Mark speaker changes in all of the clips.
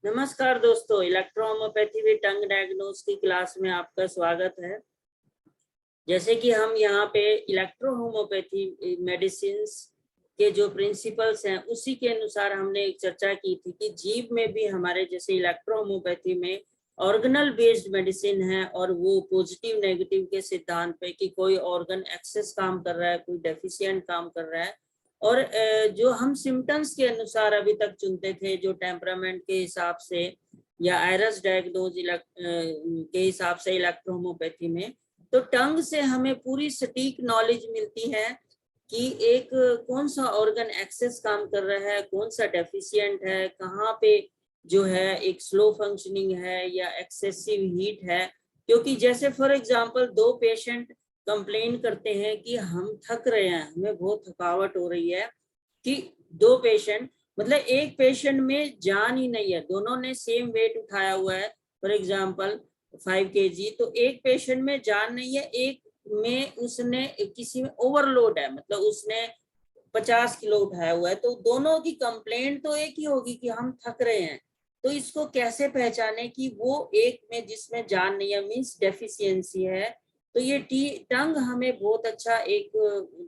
Speaker 1: नमस्कार दोस्तों, electrohomoeopathy with tongue diagnose की क्लास में आपका स्वागत है। जैसे कि हम यहाँ पे इलेक्ट्रोहोम्योपैथी मेडिसिन के जो प्रिंसिपल्स हैं उसी के अनुसार हमने एक चर्चा की थी कि जीभ में भी हमारे जैसे इलेक्ट्रोहोम्योपैथी में ऑर्गनल बेस्ड मेडिसिन है और वो पॉजिटिव नेगेटिव के सिद्धांत पे कि कोई ऑर्गन एक्सेस काम कर रहा है, कोई डेफिशिएंट काम कर रहा है। और जो हम सिम्टम्स के अनुसार अभी तक चुनते थे, जो टेम्परामेंट के हिसाब से या आयरस डायग्नोज के हिसाब से इलेक्ट्रोहोम्योपैथी में, तो टंग से हमें पूरी सटीक नॉलेज मिलती है कि एक कौन सा ऑर्गन एक्सेस काम कर रहा है, कौन सा डेफिशिएंट है, कहाँ पे जो है एक स्लो फंक्शनिंग है या एक्सेसिव हीट है। क्योंकि जैसे फॉर एग्जांपल दो पेशेंट कंप्लेन करते हैं कि हम थक रहे हैं, हमें बहुत थकावट हो रही है, कि दो पेशेंट मतलब एक पेशेंट में जान ही नहीं है, दोनों ने सेम वेट उठाया हुआ है फॉर एग्जांपल 5 kg, तो एक पेशेंट में जान नहीं है, एक में उसने किसी में ओवरलोड है, मतलब उसने 50 किलो उठाया हुआ है, तो दोनों की कंप्लेंट तो एक ही होगी कि हम थक रहे हैं। तो इसको कैसे पहचाने कि वो एक में जिसमें जान नहीं है मीन्स डेफिशिएंसी है। तो ये टंग हमें बहुत अच्छा एक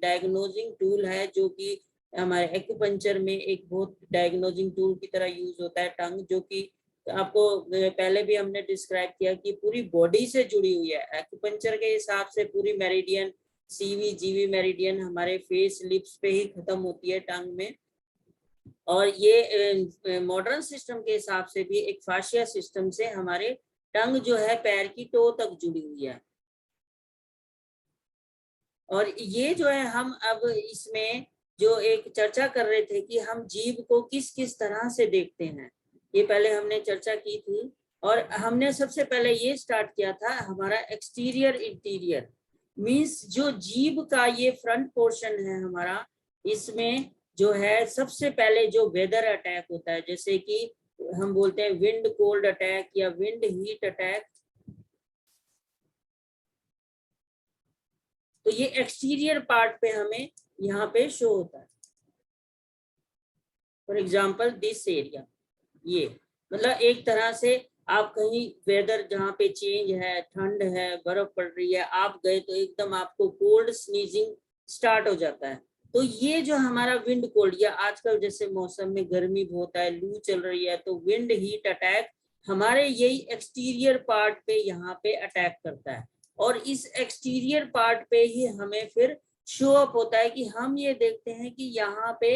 Speaker 1: डायग्नोजिंग टूल है, जो कि हमारे एक्यूपंक्चर में एक बहुत डायग्नोजिंग टूल की तरह यूज होता है टंग, जो कि आपको पहले भी हमने डिस्क्राइब किया कि पूरी बॉडी से जुड़ी हुई है। एक्यूपंक्चर के हिसाब से पूरी मेरिडियन, सीवी जीवी मेरिडियन हमारे फेस लिप्स पे ही खत्म होती है टंग में। और ये मॉडर्न सिस्टम के हिसाब से भी एक फाशिया सिस्टम से हमारे टंग जो है पैर की टो तक जुड़ी हुई है। और ये जो है हम अब इसमें जो एक चर्चा कर रहे थे कि हम जीभ को किस किस तरह से देखते हैं, ये पहले हमने चर्चा की थी। और हमने सबसे पहले ये स्टार्ट किया था हमारा एक्सटीरियर इंटीरियर, मींस जो जीभ का ये फ्रंट पोर्शन है हमारा, इसमें जो है सबसे पहले जो वेदर अटैक होता है, जैसे कि हम बोलते हैं विंड कोल्ड अटैक या विंड हीट अटैक, तो ये एक्सटीरियर पार्ट पे हमें यहाँ पे शो होता है। फॉर एग्जाम्पल दिस एरिया, ये मतलब एक तरह से आप कहीं वेदर जहाँ पे चेंज है, ठंड है, बर्फ पड़ रही है, आप गए तो एकदम आपको कोल्ड स्नीजिंग स्टार्ट हो जाता है। तो ये जो हमारा विंड कोल्ड, या आजकल जैसे मौसम में गर्मी बहुत है, लू चल रही है, तो विंड हीट अटैक हमारे यही एक्सटीरियर पार्ट पे यहाँ पे अटैक करता है। और इस एक्सटीरियर पार्ट पे ही हमें फिर शो अप होता है कि हम ये देखते हैं कि यहाँ पे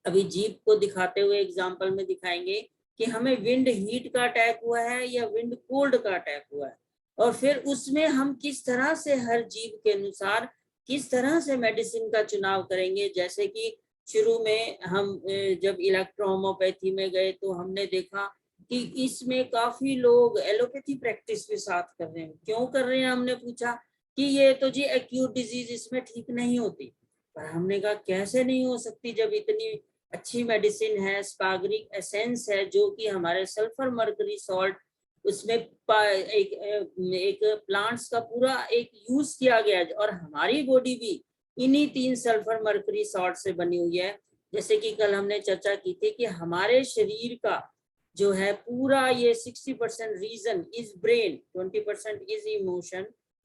Speaker 1: अभी जीप को दिखाते हुए एग्जाम्पल में दिखाएंगे कि हमें विंड हीट का अटैक हुआ है या विंड कोल्ड का अटैक हुआ है। और फिर उसमें हम किस तरह से हर जीव के अनुसार किस तरह से मेडिसिन का चुनाव करेंगे। जैसे कि शुरू में हम जब इलेक्ट्रोहोम्योपैथी में गए तो हमने देखा कि इसमें काफी लोग एलोपैथी प्रैक्टिस भी साथ कर रहे हैं। क्यों कर रहे हैं, हमने पूछा कि ये तो जी एक्यूट डिजीज इसमें ठीक नहीं होती। पर हमने कहा कैसे नहीं हो सकती, जब इतनी अच्छी मेडिसिन है, स्पागरिक एसेंस है, जो कि हमारे सल्फर मर्करी सॉल्ट, उसमें एक प्लांट्स का पूरा एक यूज किया गया है, और हमारी बॉडी भी इन्हीं 3 सल्फर मर्करी सॉल्ट से बनी हुई है। जैसे कि कल हमने चर्चा की थी कि हमारे शरीर का जो है पूरा ये 60% reason is brain, 20% is emotion,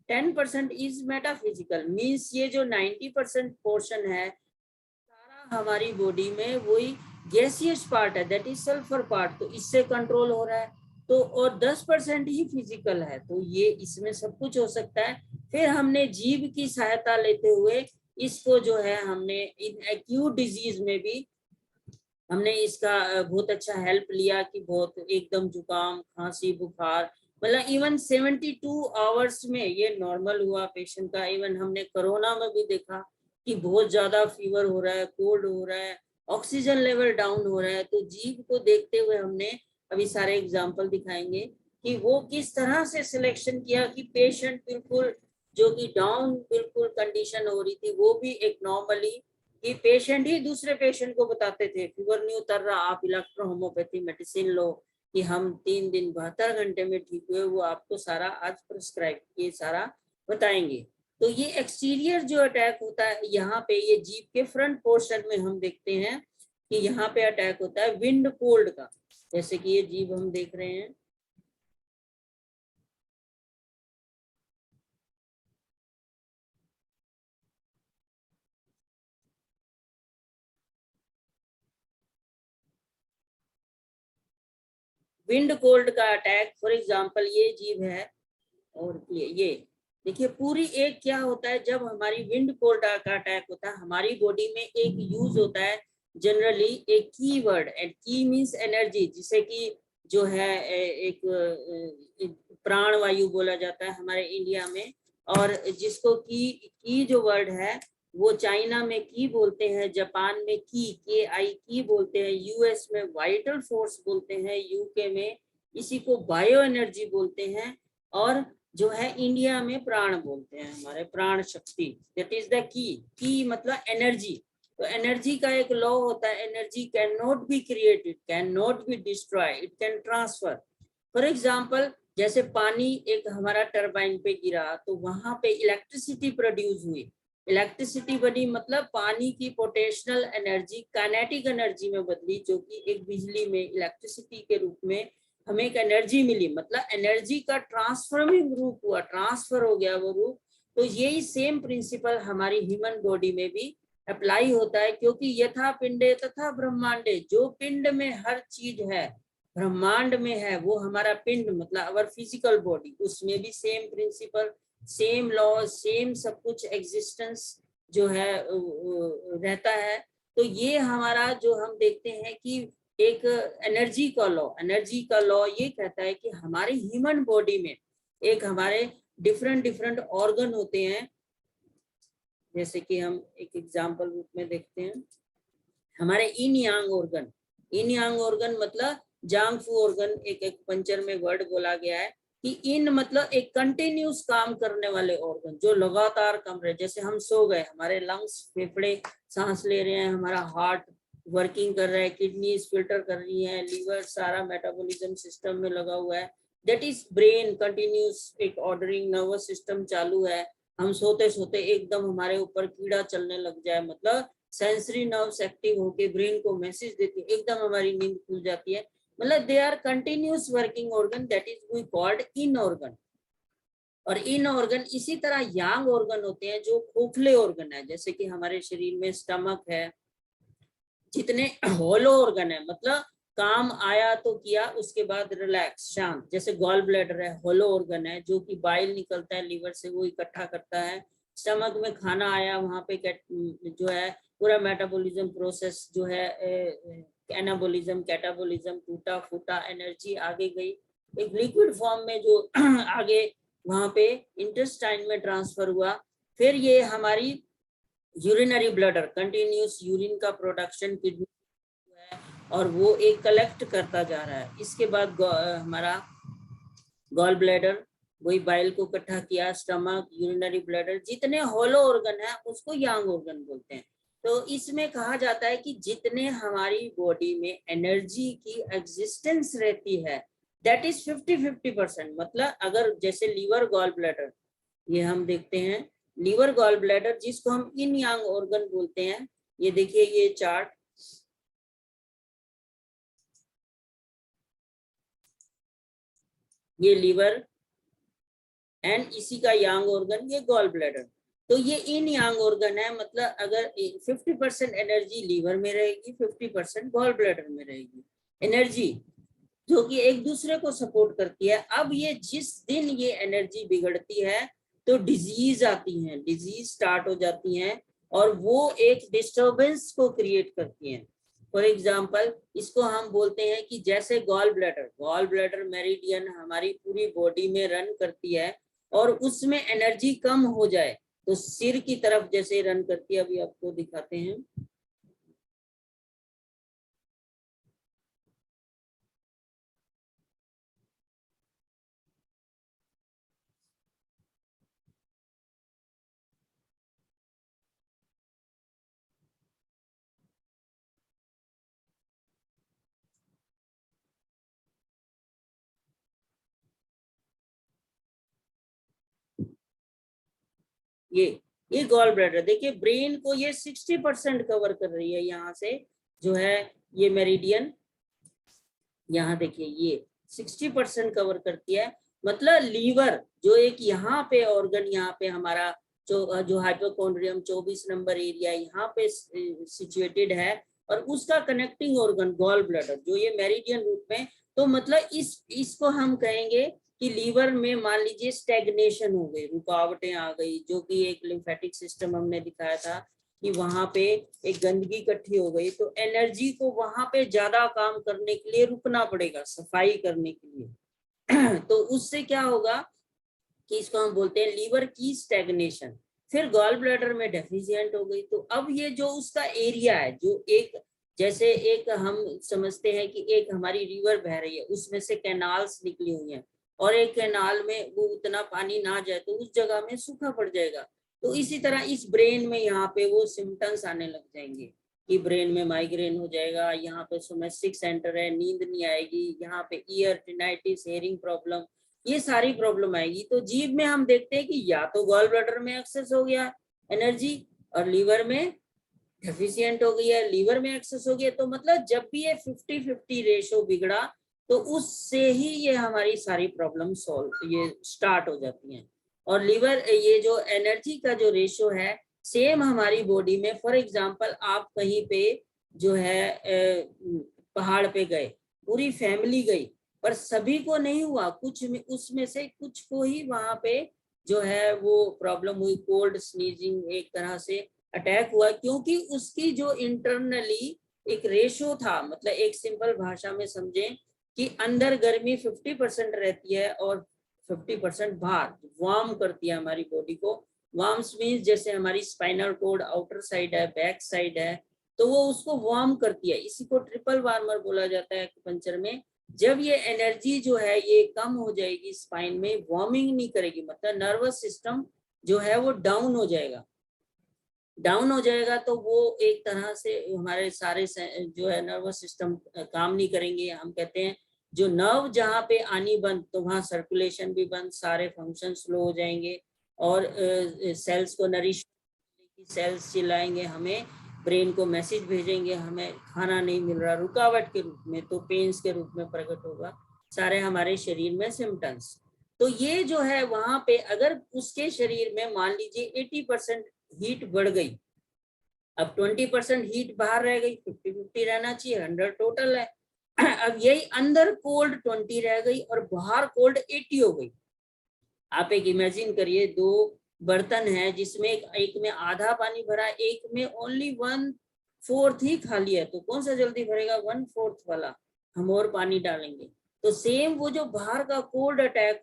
Speaker 1: 10% is metaphysical, means ये जो 90% पोर्शन है हमारी बॉडी में वही गैसियस पार्ट है, दैट इज सल्फर पार्ट, तो इससे कंट्रोल हो रहा है। तो और 10% ही फिजिकल है, तो ये इसमें सब कुछ हो सकता है। फिर हमने जीभ की सहायता लेते हुए इसको जो है हमने इन एक्यूट डिजीज में भी हमने इसका बहुत अच्छा हेल्प लिया कि बहुत एकदम जुकाम, खांसी, बुखार, मतलब इवन 72 आवर्स में ये नॉर्मल हुआ पेशेंट का। इवन हमने कोरोना में भी देखा कि बहुत ज्यादा फीवर हो रहा है, कोल्ड हो रहा है, ऑक्सीजन लेवल डाउन हो रहा है। तो जीभ को देखते हुए हमने अभी सारे एग्जाम्पल दिखाएंगे कि वो किस तरह से सिलेक्शन किया कि पेशेंट बिल्कुल जो कि डाउन बिल्कुल कंडीशन हो रही थी, वो भी एक नॉर्मली कि पेशेंट ही दूसरे पेशेंट को बताते थे फीवर नहीं उतर रहा, आप इलेक्ट्रो होम्योपैथी मेडिसिन लो कि हम 3 दिन 72 घंटे में ठीक हुए, वो आपको सारा आज प्रिस्क्राइब ये सारा बताएंगे। तो ये एक्सटीरियर जो अटैक होता है यहाँ पे, ये जीभ के फ्रंट पोर्शन में हम देखते हैं कि यहाँ पे अटैक होता है विंड कोल्ड का। जैसे कि ये जीव हम देख रहे हैं, विंड कोल्ड का अटैक फॉर एग्जांपल ये जीव है। और ये देखिए पूरी एक क्या होता है, जब हमारी विंड कोल्ड का अटैक होता है हमारी बॉडी में एक यूज होता है जनरली एक की वर्ड, एंड की मीन्स एनर्जी, जिसे कि जो है एक प्राण वायु बोला जाता है हमारे इंडिया में। और जिसको की जो वर्ड है वो चाइना में की बोलते हैं, जापान में के आई की बोलते हैं, यूएस में वाइटल फोर्स बोलते हैं, यूके में इसी को बायो एनर्जी बोलते हैं, और जो है इंडिया में प्राण बोलते हैं, हमारे प्राण शक्ति। दैट इज द की मतलब एनर्जी। तो एनर्जी का एक लॉ होता है, energy can not be created, can not be destroy, it can transfer. For example जैसे पानी एक हमारा टरबाइन पे गिरा तो वहां पे इलेक्ट्रिसिटी प्रोड्यूस हुई, इलेक्ट्रिसिटी बनी, मतलब पानी की पोटेंशियल एनर्जी काइनेटिक एनर्जी में बदली, जो कि एक बिजली में इलेक्ट्रिसिटी के रूप में हमें एक एनर्जी मिली, मतलब एनर्जी का ट्रांसफॉर्मिंग रूप हुआ, ट्रांसफर हो गया वो रूप। तो यही सेम प्रिंसिपल हमारी ह्यूमन बॉडी में भी अप्लाई होता है, क्योंकि यथा पिंडे तथा ब्रह्मांडे, जो पिंड में हर चीज है ब्रह्मांड में है वो हमारा पिंड मतलब अवर फिजिकल बॉडी, उसमें भी same principle, same law, same सब कुछ एग्जिस्टेंस जो है रहता है। तो ये हमारा जो हम देखते हैं कि एक एनर्जी का लॉ, एनर्जी का लॉ ये कहता है कि हमारे ह्यूमन बॉडी में एक हमारे डिफरेंट डिफरेंट ऑर्गन होते हैं। जैसे कि हम एक एग्जांपल रूप में देखते हैं हमारे इन यांग ऑर्गन, इन यांग ऑर्गन मतलब जांग फू ऑर्गन, एक पंचर में वर्ड बोला गया है कि इन मतलब एक कंटिन्यूस काम करने वाले ऑर्गन जो लगातार काम रहे। जैसे हम सो गए, हमारे लंग्स फेफड़े सांस ले रहे हैं, हमारा हार्ट वर्किंग कर रहा है, किडनीज फिल्टर कर रही है, लीवर सारा मेटाबॉलिज्म सिस्टम में लगा हुआ है। दैट इज ब्रेन कंटिन्यूस एक ऑर्डरिंग नर्वस सिस्टम चालू है। हम सोते सोते एकदम हमारे ऊपर कीड़ा चलने लग जाए, मतलब सेंसरी नर्व्स एक्टिव होके ब्रेन को मैसेज देती है, एकदम हमारी नींद खुल जाती है, मतलब they are continuous working organ, that is we called in organ. और इन ऑर्गन इसी तरह यांग ऑर्गन होते हैं जो खोखले ऑर्गन है, जैसे कि हमारे शरीर में स्टमक है, जितने होलो ऑर्गन है मतलब काम आया तो किया उसके बाद रिलैक्स शांत, जैसे गॉल ब्लैडर है होलो ऑर्गन है, जो कि बाइल निकलता है लीवर से वो इकट्ठा करता है। स्टमक में खाना आया वहां पे जो है पूरा मेटाबॉलिज्म प्रोसेस जो है एनाबॉलिज्म कैटाबॉलिज्म टूटा फूटा एनर्जी आगे गई एक लिक्विड फॉर्म में जो आगे वहां पे इंटेस्टाइन में ट्रांसफर हुआ। फिर ये हमारी यूरिनरी ब्लडर कंटिन्यूस यूरिन का प्रोडक्शन किडनी है और वो एक कलेक्ट करता जा रहा है। इसके बाद हमारा गॉल ब्लैडर वही बाइल को इकट्ठा किया, स्टमक यूरिनरी ब्लैडर जितने होलो ऑर्गन है उसको यांग ऑर्गन बोलते हैं। तो इसमें कहा जाता है कि जितने हमारी बॉडी में एनर्जी की एग्जिस्टेंस रहती है दैट इज 50-50%, मतलब अगर जैसे लीवर गॉल ब्लैडर ये हम देखते हैं, लीवर गॉल ब्लैडर जिसको हम इन यांग ऑर्गन बोलते हैं। ये देखिए ये चार्ट, ये लीवर एंड इसी का यांग ऑर्गन ये गॉल ब्लैडर। तो ये इन यांग ऑर्गन है, मतलब अगर 50% एनर्जी लीवर में रहेगी 50% गॉल ब्लैडर में रहेगी, एनर्जी जो कि एक दूसरे को सपोर्ट करती है। अब ये जिस दिन ये एनर्जी बिगड़ती है तो डिजीज आती है, डिजीज स्टार्ट हो जाती हैं और वो एक डिस्टरबेंस को क्रिएट करती हैं। फॉर एग्जाम्पल इसको हम बोलते हैं कि जैसे गॉल ब्लैडर मेरिडियन हमारी पूरी बॉडी में रन करती है और उसमें एनर्जी कम हो जाए तो सिर की तरफ जैसे रन करती है, अभी आपको दिखाते हैं। ये गॉल ब्लैडर देखिए, ब्रेन को ये 60% कवर कर रही है यहाँ से जो है ये मेरिडियन, यहाँ देखिए ये 60% कवर करती है। मतलब लीवर जो एक यहाँ पे ऑर्गन, यहाँ पे हमारा जो हाइपोकॉन्ड्रियम 24 नंबर एरिया यहाँ पे सिचुएटेड है, और उसका कनेक्टिंग ऑर्गन गॉल ब्लैडर जो ये मेरिडियन रूट में, तो मतलब इसको हम कहेंगे कि लीवर में मान लीजिए स्टेग्नेशन हो गई, रुकावटें आ गई, जो कि एक लिम्फेटिक सिस्टम हमने दिखाया था कि वहां पे एक गंदगी इकट्ठी हो गई, तो एनर्जी को वहां पे ज्यादा काम करने के लिए रुकना पड़ेगा सफाई करने के लिए। तो उससे क्या होगा कि इसको हम बोलते हैं लीवर की स्टेग्नेशन। फिर गॉल ब्लैडर में डेफिशिएंट हो गई, तो अब ये जो उसका एरिया है, जो एक जैसे एक हम समझते हैं कि एक हमारी रिवर बह रही है, उसमें से कैनाल्स निकली हुई हैं, और एक कैनाल में वो उतना पानी ना जाए तो उस जगह में सूखा पड़ जाएगा। तो इसी तरह इस ब्रेन में यहाँ पे वो सिम्टम्स आने लग जाएंगे कि ब्रेन में माइग्रेन हो जाएगा, यहाँ पे सोमेस्टिक सेंटर है, नींद नहीं आएगी, यहाँ पे ईयर टिनाइटिस, हेयरिंग प्रॉब्लम, ये सारी प्रॉब्लम आएगी। तो जीभ में हम देखते हैं कि या तो गॉल ब्लैडर में एक्सेस हो गया एनर्जी, और लीवर में डेफिशिएंट हो गई है, लीवर में एक्सेस हो गया, तो मतलब जब भी ये 50-50 रेशो बिगड़ा, तो उससे ही ये हमारी सारी प्रॉब्लम सॉल्व ये स्टार्ट हो जाती हैं। और लीवर ये जो एनर्जी का जो रेशो है सेम हमारी बॉडी में, फॉर एग्जांपल आप कहीं पे जो है पहाड़ पे गए, पूरी फैमिली गई, पर सभी को नहीं हुआ, कुछ में उसमें से कुछ को ही वहां पे जो है वो प्रॉब्लम हुई, कोल्ड स्नीजिंग एक तरह से अटैक हुआ, क्योंकि उसकी जो इंटरनली एक रेशो था, मतलब एक सिंपल भाषा में समझें कि अंदर गर्मी 50% रहती है और 50% बाहर वार्म करती है हमारी बॉडी को। वार्म्स मीन्स जैसे हमारी स्पाइनल कोड आउटर साइड है, बैक साइड है, तो वो उसको वार्म करती है, इसी को ट्रिपल वार्मर बोला जाता है एक्यूपंक्चर में। जब ये एनर्जी जो है ये कम हो जाएगी स्पाइन में, वार्मिंग नहीं करेगी, मतलब नर्वस सिस्टम जो है वो डाउन हो जाएगा, डाउन हो जाएगा, तो वो एक तरह से हमारे सारे जो है नर्वस सिस्टम काम नहीं करेंगे। हम कहते हैं जो नर्व जहाँ पे आनी बंद, तो वहाँ सर्कुलेशन भी बंद, सारे फंक्शन स्लो हो जाएंगे, और सेल्स को नरिश, सेल्स चिल्लाएंगे हमें, ब्रेन को मैसेज भेजेंगे हमें खाना नहीं मिल रहा, रुकावट के रूप में, तो पेन्स के रूप में प्रकट होगा सारे हमारे शरीर में सिम्टम्स। तो ये जो है वहां पे अगर उसके शरीर में मान लीजिए 80% हीट बढ़ गई, अब 20% हीट बाहर रह गई, 50-50 रहना चाहिए, 100 टोटल है। अब यही अंदर कोल्ड 20 रह गई और बाहर कोल्ड 80 हो गई। आप एक इमेजिन करिए, दो बर्तन है जिसमें एक में आधा पानी भरा, एक में ओनली 1/4 ही खाली है, तो कौन सा जल्दी भरेगा? 1/4 वाला। हम और पानी डालेंगे, तो सेम वो जो बाहर का कोल्ड अटैक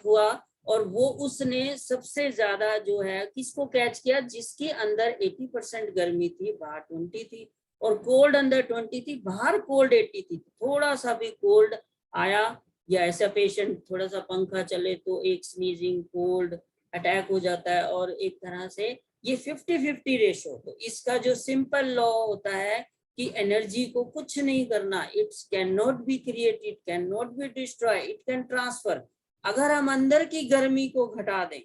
Speaker 1: हुआ, और वो उसने सबसे ज्यादा जो है किसको कैच किया? जिसके अंदर 80% गर्मी थी, बाहर 20 थी, और कोल्ड अंदर 20 थी, बाहर कोल्ड 80 थी। थोड़ा सा भी कोल्ड आया, या ऐसा पेशेंट थोड़ा सा पंखा चले तो एक स्नीजिंग कोल्ड अटैक हो जाता है, और एक तरह से ये 50-50 रेशो। तो इसका जो सिंपल लॉ होता है कि एनर्जी को कुछ नहीं करना, it's can not be created, it can not be destroy, it can transfer. अगर हम अंदर की गर्मी को घटा दें,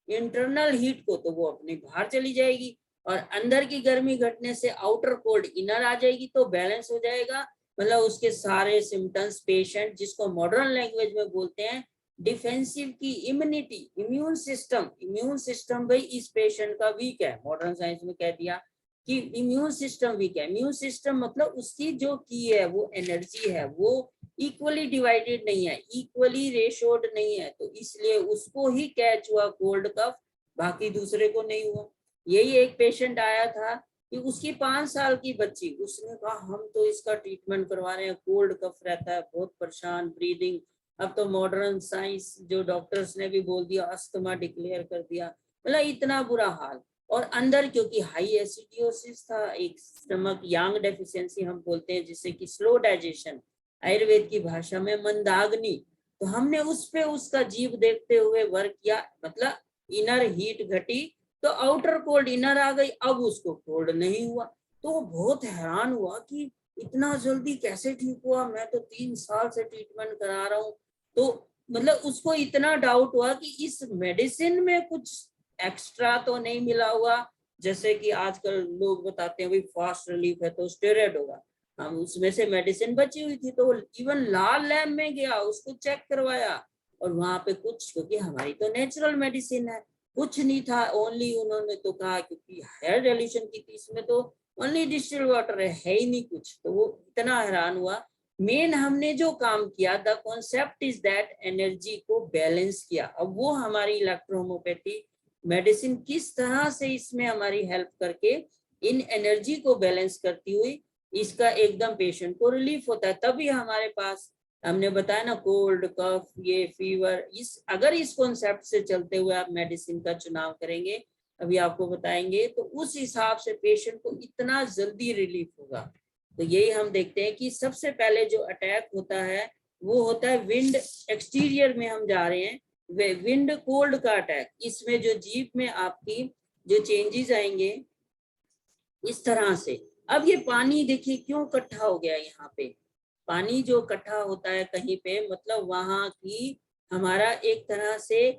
Speaker 1: इंटरनल हीट को, तो वो अपने बाहर चली जाएगी, और अंदर की गर्मी घटने से आउटर कोल्ड इनर आ जाएगी, तो बैलेंस हो जाएगा। मतलब उसके सारे सिम्टम्स, पेशेंट जिसको मॉडर्न लैंग्वेज में बोलते हैं डिफेंसिव की इम्यूनिटी, इम्यून सिस्टम भाई इस पेशेंट का वीक है, मॉडर्न साइंस में कह दिया कि इम्यून सिस्टम वीक है। इम्यून सिस्टम मतलब उसकी जो की है, वो एनर्जी है, वो इक्वली डिवाइडेड नहीं है, इक्वली रेशोड नहीं है, तो इसलिए उसको ही कैच हुआ कोल्ड कफ, बाकी दूसरे को नहीं हुआ। यही एक पेशेंट आया था कि उसकी 5 साल की बच्ची, उसने कहा हम तो इसका ट्रीटमेंट करवा रहे हैं, कोल्ड कफ रहता है, बहुत परेशान, ब्रीदिंग। अब तो मॉडर्न साइंस जो डॉक्टर्स ने भी बोल दिया, अस्थमा डिक्लेयर कर दिया, मतलब इतना बुरा हाल। और अंदर क्योंकि हाई एसिडियोसिस था, एक स्टमक यांग डेफिशिएंसी हम बोलते हैं, जिससे कि स्लो डाइजेशन, आयुर्वेद की भाषा में मंदाग्नि, तो हमने उस पे उसका जीव देखते हुए वर्क किया, मतलब इनर हीट घटी तो आउटर कोल्ड इनर आ गई, अब उसको कोल्ड नहीं हुआ। तो वो बहुत हैरान हुआ कि इतना जल्दी कैसे ठीक हुआ, मैं तो 3 साल से ट्रीटमेंट करा रहा हूँ। तो मतलब उसको इतना डाउट हुआ कि इस मेडिसिन में कुछ एक्स्ट्रा तो नहीं मिला हुआ, जैसे कि आजकल लोग बताते हैं भाई फास्ट रिलीफ है तो स्टेरॉइड होगा, हम उसमें से मेडिसिन बची हुई थी, तो इवन लाल लैब में गया, उसको चेक करवाया, और वहां पे कुछ, क्योंकि हमारी तो नेचुरल मेडिसिन है, कुछ नहीं था। ओनली उन्होंने तो कहा क्योंकि हायर डाइल्यूशन की थी, इसमें तो ओनली डिस्टिल्ड वाटर है ही नहीं कुछ। तो वो इतना हैरान हुआ। मेन हमने जो काम किया, the concept is that energy को बैलेंस किया। अब वो हमारी इलेक्ट्रोहोम्योपैथी मेडिसिन किस तरह से इसमें हमारी हेल्प करके इन एनर्जी को बैलेंस करती हुई इसका एकदम पेशेंट को रिलीफ होता है। तभी हमारे पास, हमने बताया ना, कोल्ड कफ, ये फीवर, इस अगर इस कॉन्सेप्ट से चलते हुए आप मेडिसिन का चुनाव करेंगे, अभी आपको बताएंगे, तो उस हिसाब से पेशेंट को इतना जल्दी रिलीफ होगा। तो यही हम देखते हैं कि सबसे पहले जो अटैक होता है वो होता है विंड एक्सटीरियर में, हम जा रहे हैं विंड कोल्ड का अटैक। इसमें जो जीभ में आपकी जो चेंजेस आएंगे इस तरह से। अब ये पानी देखिए क्यों इकट्ठा हो गया यहाँ पे। पानी जो इकट्ठा होता है कहीं पे, मतलब वहां की हमारा एक तरह से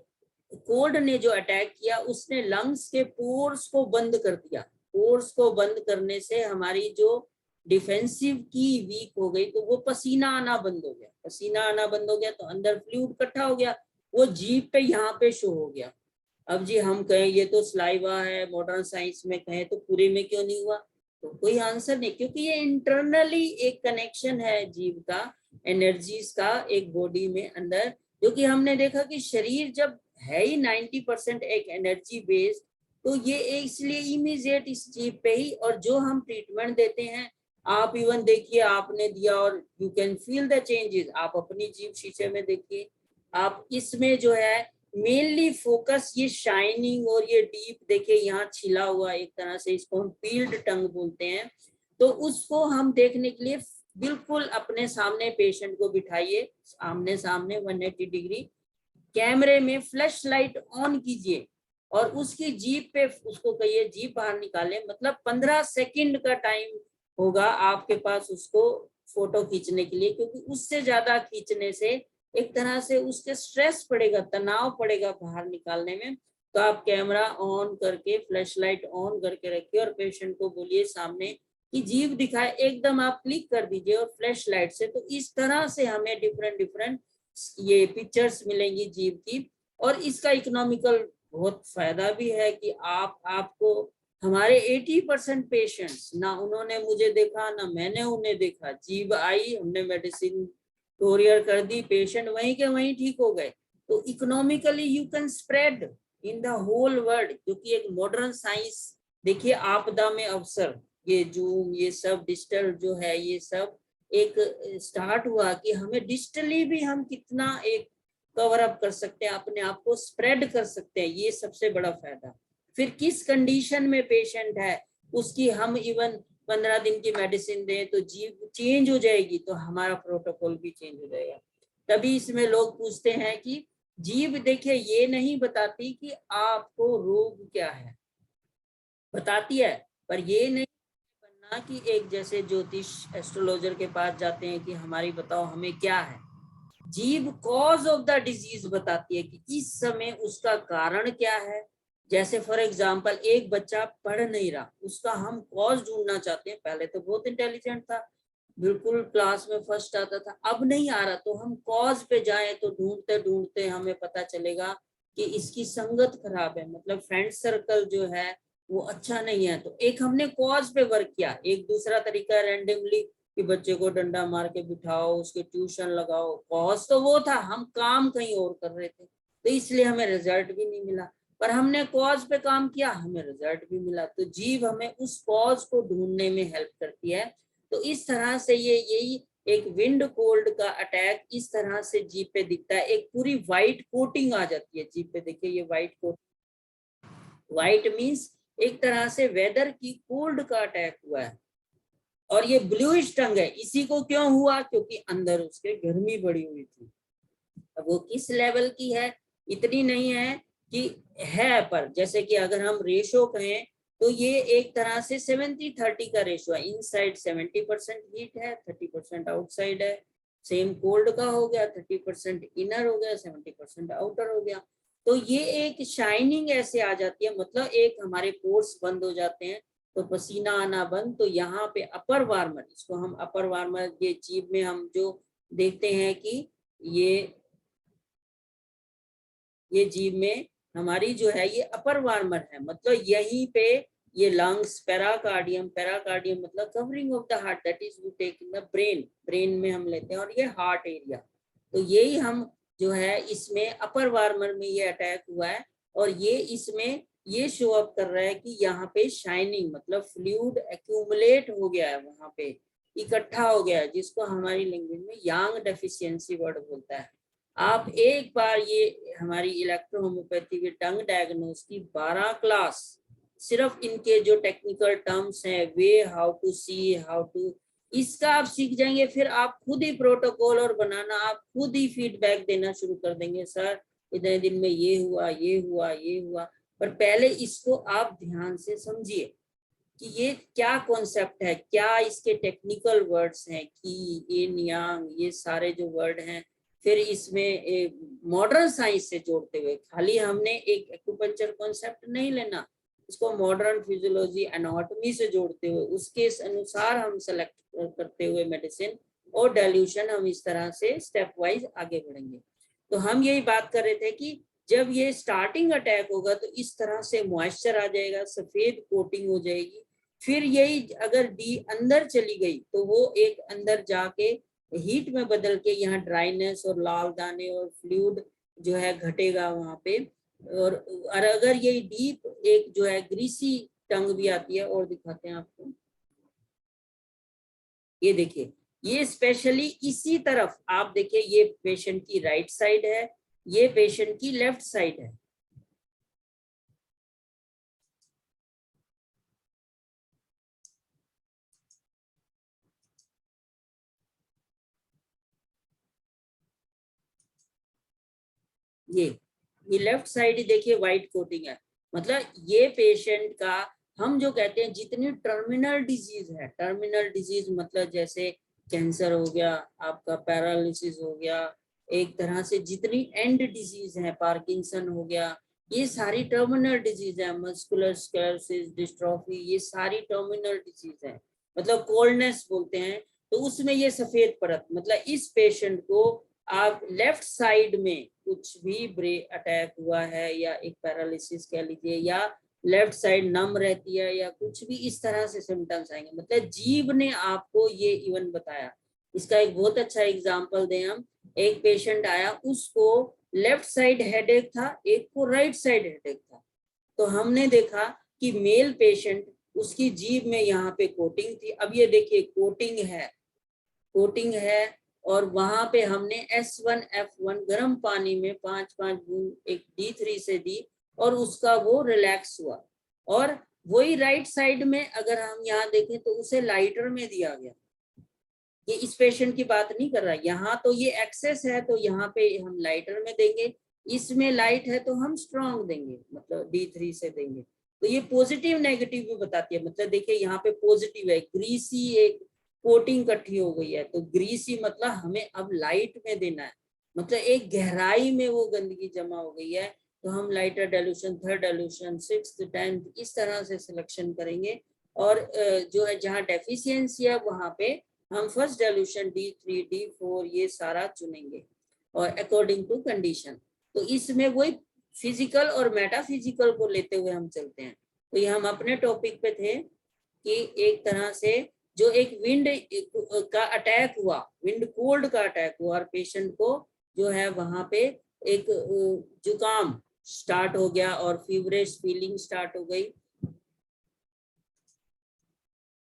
Speaker 1: कोल्ड ने जो अटैक किया, उसने लंग्स के पोर्स को बंद कर दिया। पोर्स को बंद करने से हमारी जो डिफेंसिव की वीक हो गई, तो वो पसीना आना बंद हो गया। पसीना आना बंद हो गया तो अंदर फ्लूइड इकट्ठा हो गया, वो जीभ पे यहाँ पे शो हो गया। अब जी हम कहें ये तो स्लाइवा है, मॉडर्न साइंस में कहें तो पूरे में क्यों नहीं हुआ, तो कोई आंसर नहीं, क्योंकि ये इंटरनली एक कनेक्शन है जीव का, एनर्जीज का एक बॉडी में अंदर। क्योंकि हमने देखा कि शरीर जब है ही 90% एक एनर्जी बेस्ड, तो ये इसलिए इमीडिएट इस जीव पे ही। और जो हम ट्रीटमेंट देते हैं, आप इवन देखिए, आपने दिया और you can feel the changes. आप अपनी जीभ शीशे में देखिए, आप इसमें जो है मेनली फोकस ये शाइनिंग और ये डीप, देखिए यहाँ छिला हुआ एक तरह से, इसको हम पील्ड टंग बोलते हैं। तो उसको हम देखने के लिए बिल्कुल अपने सामने पेशेंट को बिठाइए, आमने सामने 180 डिग्री, कैमरे में फ्लैश लाइट ऑन कीजिए और उसकी जीभ पे उसको कहिए जीभ बाहर निकाले। मतलब 15 सेकंड का टाइम होगा आपके पास उसको फोटो खींचने के लिए, क्योंकि उससे ज्यादा खींचने से एक तरह से उसके स्ट्रेस पड़ेगा, तनाव पड़ेगा बाहर निकालने में। तो आप कैमरा ऑन करके, फ्लैश लाइट ऑन करके रखिए और पेशेंट को बोलिए सामने कि जीभ दिखाए, एकदम आप क्लिक कर दीजिए और फ्लैश लाइट से। तो इस तरह से हमें डिफरेंट डिफरेंट ये पिक्चर्स मिलेंगी जीभ की। और इसका इकोनॉमिकल बहुत फायदा भी है कि आपको हमारे 80% पेशेंट्स, ना उन्होंने मुझे देखा ना मैंने उन्हें देखा, जीभ आई, हमने मेडिसिन कोरियर कर दी, पेशेंट वहीं के वहीं ठीक हो गए। तो economically you can spread in the whole world, क्योंकि एक मॉडर्न साइंस देखिए, आपदा में अवसर, ये जूम, ये सब डिजिटल जो है, ये सब एक स्टार्ट हुआ कि हमें डिजिटली भी हम कितना एक कवर अप कर सकते हैं, अपने आप को स्प्रेड कर सकते हैं, ये सबसे बड़ा फायदा। फिर किस कंडीशन में पेशेंट है उसकी हम इवन 15 दिन की मेडिसिन दें तो जीभ चेंज हो जाएगी, तो हमारा प्रोटोकॉल भी चेंज हो जाएगा। तभी इसमें लोग पूछते हैं कि जीभ देखिए ये नहीं बताती कि आपको रोग क्या है, बताती है, पर ये नहीं बनना कि एक जैसे ज्योतिष एस्ट्रोलॉजर के पास जाते हैं कि हमारी बताओ हमें क्या है। जीभ कॉज ऑफ द डिजीज बताती है कि इस समय उसका कारण क्या है। जैसे फॉर एग्जांपल एक बच्चा पढ़ नहीं रहा, उसका हम कॉज ढूंढना चाहते हैं। पहले तो बहुत इंटेलिजेंट था, बिल्कुल क्लास में फर्स्ट आता था, अब नहीं आ रहा, तो हम कॉज पे जाएं तो ढूंढते ढूंढते हमें पता चलेगा कि इसकी संगत खराब है, मतलब फ्रेंड सर्कल जो है वो अच्छा नहीं है। तो एक हमने कॉज पे वर्क किया। एक दूसरा तरीका रैंडमली कि बच्चे को डंडा मार के बिठाओ, उसके ट्यूशन लगाओ, कॉज तो वो था, हम काम कहीं और कर रहे थे, तो इसलिए हमें रिजल्ट भी नहीं मिला। पर हमने कॉज पे काम किया, हमें रिजल्ट भी मिला। तो जीव हमें उस कॉज को ढूंढने में हेल्प करती है। तो इस तरह से ये यही एक विंड कोल्ड का अटैक इस तरह से जीप पे दिखता है, एक पूरी व्हाइट कोटिंग आ जाती है जीप पे। देखिए ये व्हाइट कोट, व्हाइट मींस एक तरह से वेदर की कोल्ड का अटैक हुआ है। और ये ब्लूइश टंग है, इसी को क्यों हुआ, क्योंकि अंदर उसके गर्मी बढ़ी हुई थी। अब वो किस लेवल की है, इतनी नहीं है कि है, पर जैसे कि अगर हम रेशो कहें तो ये एक तरह से 70-30 का रेशो है। इनसाइड 70% हीट है, 30% आउटसाइड है। सेम कोल्ड का हो गया, 30% इनर हो गया, 70% आउटर हो गया। तो ये एक शाइनिंग ऐसे आ जाती है, मतलब एक हमारे पोर्स बंद हो जाते हैं तो पसीना आना बंद। तो यहाँ पे अपर वार्मर, इसको हम अपर वार्मर, ये जीभ में हम जो देखते हैं कि ये जीभ में हमारी जो है ये अपर वार्मर है, मतलब यहीं पे ये लंग्स, पेराकार्डियम, पेराकार्डियम मतलब covering of the heart, that is we take in the brain, brain में हम लेते हैं, और ये हार्ट एरिया। तो यही हम जो है इसमें अपर वार्मर में ये अटैक हुआ है, और ये इसमें ये शो अप कर रहा है कि यहाँ पे शाइनिंग मतलब फ्लूइड एक्यूमुलेट हो गया है, वहां पे इकट्ठा हो गया है, जिसको हमारी लैंग्वेज में यांग डेफिशिएंसी वर्ड बोलता है। आप एक बार ये हमारी इलेक्ट्रो होम्योपैथी के टंग डायग्नोस की 12 क्लास सिर्फ इनके जो टेक्निकल टर्म्स हैं, way, how to see, how to, इसका आप सीख जाएंगे, फिर आप खुद ही प्रोटोकॉल और बनाना, आप खुद ही फीडबैक देना शुरू कर देंगे, सर इतने दिन में ये हुआ, ये हुआ, ये हुआ। पर पहले इसको आप ध्यान से समझिए कि ये क्या कॉन्सेप्ट है, क्या इसके टेक्निकल वर्ड्स हैं, कि ये नियांग, ये सारे जो वर्ड हैं, फिर इसमें मॉडर्न साइंस से जोड़ते हुए, खाली हमने एक एक्यूपंक्चर कॉन्सेप्ट नहीं लेना, इसको मॉडर्न फिजियोलॉजी, एनाटॉमी से जोड़ते हुए उसके अनुसार हम सेलेक्ट करते हुए मेडिसिन और डाइल्यूशन, हम इस तरह से स्टेप वाइज आगे बढ़ेंगे। तो हम यही बात कर रहे थे कि जब ये स्टार्टिंग अटैक होगा तो इस तरह से मॉइस्चर आ जाएगा, सफेद कोटिंग हो जाएगी, फिर यही अगर डी अंदर चली गई तो वो एक अंदर जाके हीट में बदल के यहाँ ड्राइनेस और लाल दाने और फ्लूइड जो है घटेगा वहां पे। और अगर ये डीप एक जो है ग्रीसी टंग भी आती है, और दिखाते हैं आपको, ये देखिए, ये स्पेशली इसी तरफ आप देखिए, ये पेशेंट की राइट साइड है, ये पेशेंट की लेफ्ट साइड है। ये लेफ्ट साइड ही देखिए व्हाइट कोटिंग है, मतलब ये पेशेंट का हम जो कहते हैं जितनी टर्मिनल डिजीज है, टर्मिनल डिजीज मतलब जैसे कैंसर हो गया, आपका पैरालिसिस हो गया, एक तरह से जितनी एंड डिजीज है, पार्किंसन हो गया, ये सारी टर्मिनल डिजीज है, मस्कुलर स्क्लेरोसिस, डिस्ट्रॉफी, ये सारी टर्मिनल डिजीज है, मतलब कोल्डनेस बोलते हैं। तो उसमें ये सफेद परत, मतलब इस पेशेंट को आप लेफ्ट साइड में कुछ भी ब्रेन अटैक हुआ है या एक पैरालिसिस कह लीजिए, या लेफ्ट साइड नम रहती है, या कुछ भी इस तरह से सिम्टम्स आएंगे, मतलब जीभ ने आपको ये इवन बताया। इसका एक बहुत अच्छा एग्जांपल दें हम, एक पेशेंट आया, उसको लेफ्ट साइड हेडेक था, एक को राइट साइड हेडेक था। तो हमने देखा कि मेल पेशेंट, उसकी जीभ में यहाँ पे कोटिंग थी, अब ये देखिए कोटिंग है, कोटिंग है, और वहां पे हमने S1F1 गर्म पानी में 5-5 बूंद एक D3 से दी, और उसका वो रिलैक्स हुआ। और वही राइट साइड में अगर हम यहाँ देखें तो उसे लाइटर में दिया गया, ये इस पेशेंट की बात नहीं कर रहा, यहाँ तो ये एक्सेस है तो यहाँ पे हम लाइटर में देंगे, इसमें लाइट है तो हम स्ट्रॉन्ग देंगे, मतलब D3 से देंगे। तो ये पॉजिटिव नेगेटिव भी बताती है, मतलब देखिए यहाँ पे पॉजिटिव है, ग्रीसी एक कोटिंग इकट्ठी हो गई है, तो ग्रीसी मतलब हमें अब लाइट में देना है, मतलब एक गहराई में वो गंदगी जमा हो गई है, तो हम lighter dilution, third dilution, 6th 10th इस तरह से सिलेक्शन करेंगे। और जो है जहाँ डेफिशिएंसी है वहां पे हम फर्स्ट डाइल्यूशन D3 D4 ये सारा चुनेंगे, और अकॉर्डिंग टू कंडीशन। तो इसमें वही फिजिकल और मेटाफिजिकल को लेते हुए हम चलते हैं। तो ये हम अपने टॉपिक पे थे कि एक तरह से जो एक विंड का अटैक हुआ, विंड कोल्ड का अटैक हुआ, और पेशेंट को जो है वहां पे एक जुकाम स्टार्ट हो गया और फीवरिश फीलिंग स्टार्ट हो गई।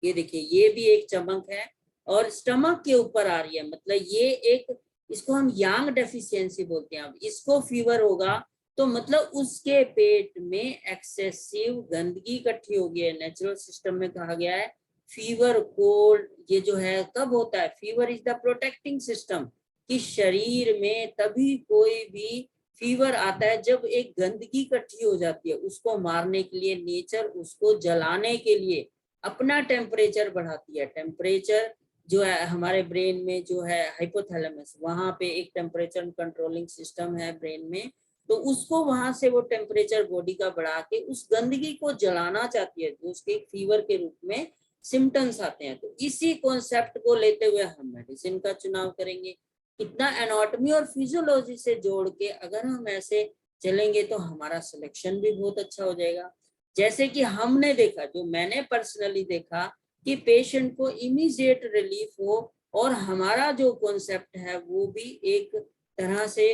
Speaker 1: ये देखिए ये भी एक चमक है, और स्टमक के ऊपर आ रही है, मतलब ये एक, इसको हम यांग डेफिशिएंसी बोलते हैं। अब इसको फीवर होगा तो मतलब उसके पेट में एक्सेसिव गंदगी इकट्ठी हो गई है। नेचुरल सिस्टम में कहा गया है फीवर कोल्ड ये जो है कब होता है, fever is the protecting system, कि शरीर में तभी कोई भी फीवर आता है जब एक गंदगी इकट्ठी हो जाती है, उसको मारने के लिए नेचर उसको जलाने के लिए अपना टेम्परेचर बढ़ाती है। टेम्परेचर जो है हमारे ब्रेन में जो है हाइपोथैलेमस, वहां पे एक टेम्परेचर कंट्रोलिंग सिस्टम है ब्रेन में, तो उसको वहां से वो टेम्परेचर बॉडी का बढ़ा के उस गंदगी को जलाना चाहती है, जो उसके फीवर के रूप में सिम्टम्स आते हैं। तो इसी कॉन्सेप्ट को लेते हुए हम मेडिसिन का चुनाव करेंगे। कितना एनाटॉमी और फिजियोलॉजी से जोड़ के अगर हम ऐसे चलेंगे तो हमारा सिलेक्शन भी बहुत अच्छा हो जाएगा। जैसे कि हमने देखा, जो मैंने पर्सनली देखा, कि पेशेंट को इमीडिएट रिलीफ हो, और हमारा जो कॉन्सेप्ट है वो भी एक तरह से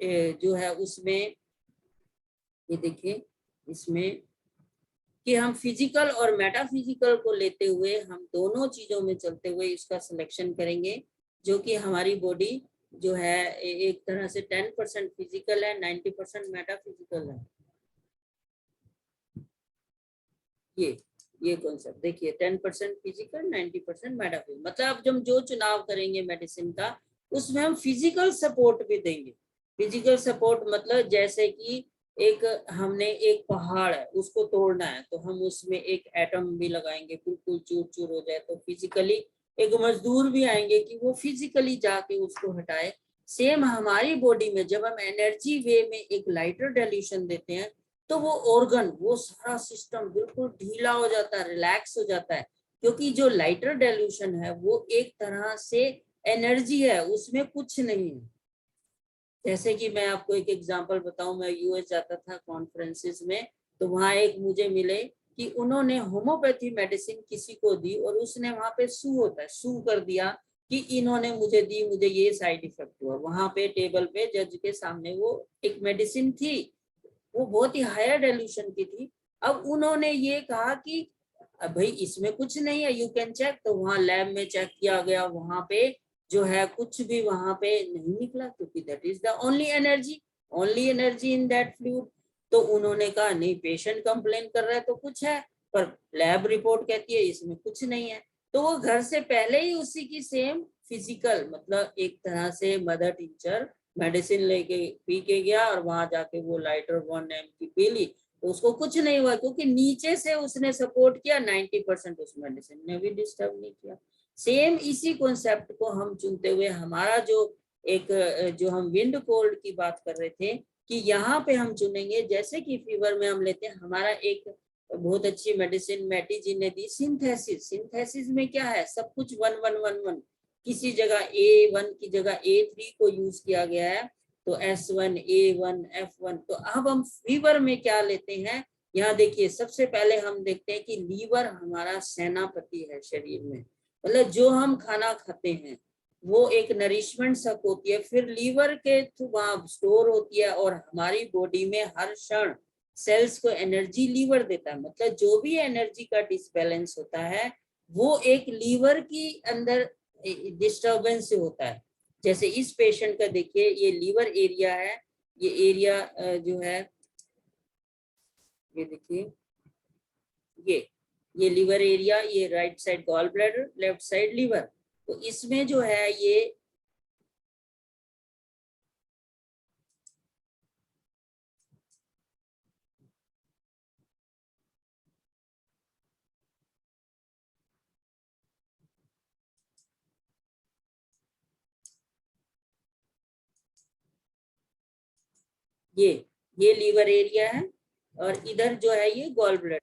Speaker 1: जो है उसमें, ये देखिए इसमें कि हम फिजिकल और मेटाफिजिकल को लेते हुए हम दोनों चीजों में चलते हुए इसका सिलेक्शन करेंगे, जो कि हमारी बॉडी जो है एक तरह से 10% फिजिकल है, 90% मेटाफिजिकल है। ये कॉन्सेप्ट देखिए, 10% फिजिकल, 90% मेटाफिजिकल। मतलब जब जो चुनाव करेंगे मेडिसिन का, उसमें हम फिजिकल सपोर्ट भी देंगे। फिजिकल सपोर्ट मतलब जैसे कि एक हमने एक पहाड़ है उसको तोड़ना है, तो हम उसमें एक एटम भी लगाएंगे, बिल्कुल चूर चूर हो जाए, तो फिजिकली एक मजदूर भी आएंगे कि वो फिजिकली जाके उसको हटाए। सेम हमारी बॉडी में जब हम एनर्जी वे में एक लाइटर डाइल्यूशन देते हैं, तो वो ऑर्गन, वो सारा सिस्टम बिल्कुल ढीला हो जाता है, रिलैक्स हो जाता है, क्योंकि जो लाइटर डाइल्यूशन है वो एक तरह से एनर्जी है, उसमें कुछ नहीं है। जैसे कि मैं आपको एक एग्जांपल बताऊं, मैं यूएस जाता था कॉन्फ्रेंसेस में, तो वहां एक मुझे मिले कि उन्होंने होम्योपैथी मेडिसिन किसी को दी, और उसने वहां पे सू होता है, सू कर दिया कि इन्होंने मुझे दी, मुझे ये साइड इफेक्ट हुआ। वहां पे टेबल पे जज के सामने वो एक मेडिसिन थी, वो बहुत ही हायर डाइल्यूशन की थी। अब उन्होंने ये कहा कि भाई इसमें कुछ नहीं है, यू कैन चेक। तो वहां लैब में चेक किया गया, वहां पे जो है कुछ भी वहां पे नहीं निकला, क्योंकि that is the only energy in that fluid. तो उन्होंने कहा नहीं, पेशेंट कंप्लेन कर रहा है तो कुछ है, पर लैब रिपोर्ट कहती है इसमें कुछ नहीं है। तो वो घर से पहले ही उसी की सेम फिजिकल, मतलब एक तरह से मदर टीचर मेडिसिन लेके पी के गया, और वहां जाके वो लाइटर 1 ml की पी ली, तो उसको कुछ नहीं हुआ, क्योंकि नीचे से उसने सपोर्ट किया, 90% उस मेडिसिन ने भी डिस्टर्ब नहीं किया। सेम इसी कॉन्सेप्ट को हम चुनते हुए हमारा जो एक जो हम विंड कोल्ड की बात कर रहे थे, कि यहाँ पे हम चुनेंगे, जैसे कि फीवर में हम लेते हैं, हमारा एक बहुत अच्छी मेडिसिन मैटी जी ने दी, सिंथेसिस। सिंथेसिस में क्या है, सब कुछ 1 1 1 1, किसी जगह A1 की जगह A3 को यूज किया गया है, तो S1 A1 F1। तो अब हम फीवर में क्या लेते हैं, यहाँ देखिए, सबसे पहले हम देखते हैं कि लीवर हमारा सेनापति है शरीर में, मतलब जो हम खाना खाते हैं वो एक नरिशमेंट सक होती है, फिर लीवर के थ्रू वहां स्टोर होती है, और हमारी बॉडी में हर क्षण सेल्स को एनर्जी लीवर देता है। मतलब जो भी एनर्जी का डिसबैलेंस होता है वो एक लीवर की अंदर डिस्टर्बेंस से होता है। जैसे इस पेशेंट का देखिए, ये लीवर एरिया है, ये एरिया जो है, ये देखिए, ये ये लीवर एरिया, ये right side gall bladder, left side liver. तो इसमें जो है ये लीवर एरिया है, और इधर जो है ये गॉल ब्लैडर,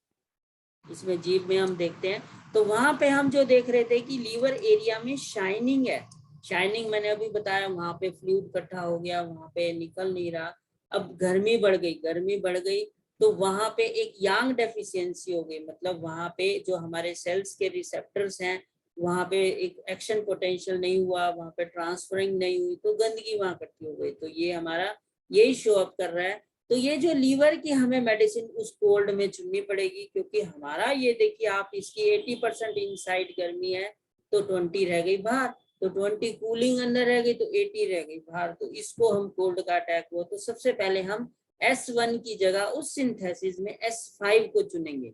Speaker 1: इसमें जीभ में हम देखते हैं। तो वहां पे हम जो देख रहे थे कि लीवर एरिया में शाइनिंग है, शाइनिंग मैंने अभी बताया, वहां पे फ्लूइड इकट्ठा हो गया, वहां पे निकल नहीं रहा। अब गर्मी बढ़ गई, तो वहां पे एक यांग डेफिशिएंसी हो गई, मतलब वहां पे जो हमारे सेल्स के रिसेप्टर्स हैं, वहां पे एक एक्शन पोटेंशियल नहीं हुआ, वहां पे ट्रांसफरिंग नहीं हुई, तो गंदगी वहां इकट्ठी हो गई। तो ये हमारा यही शो अप कर रहा है। तो ये जो लीवर की हमें मेडिसिन उस कोल्ड में चुननी पड़ेगी, क्योंकि हमारा ये देखिए, आप इसकी 80% इनसाइड गर्मी है, तो 20 रह गई बाहर, तो 20 कूलिंग अंदर रह गई, तो 80 रह गई बाहर। तो इसको हम कोल्ड का अटैक हुआ, तो सबसे पहले हम S1 की जगह उस सिंथेसिस में S5 को चुनेंगे।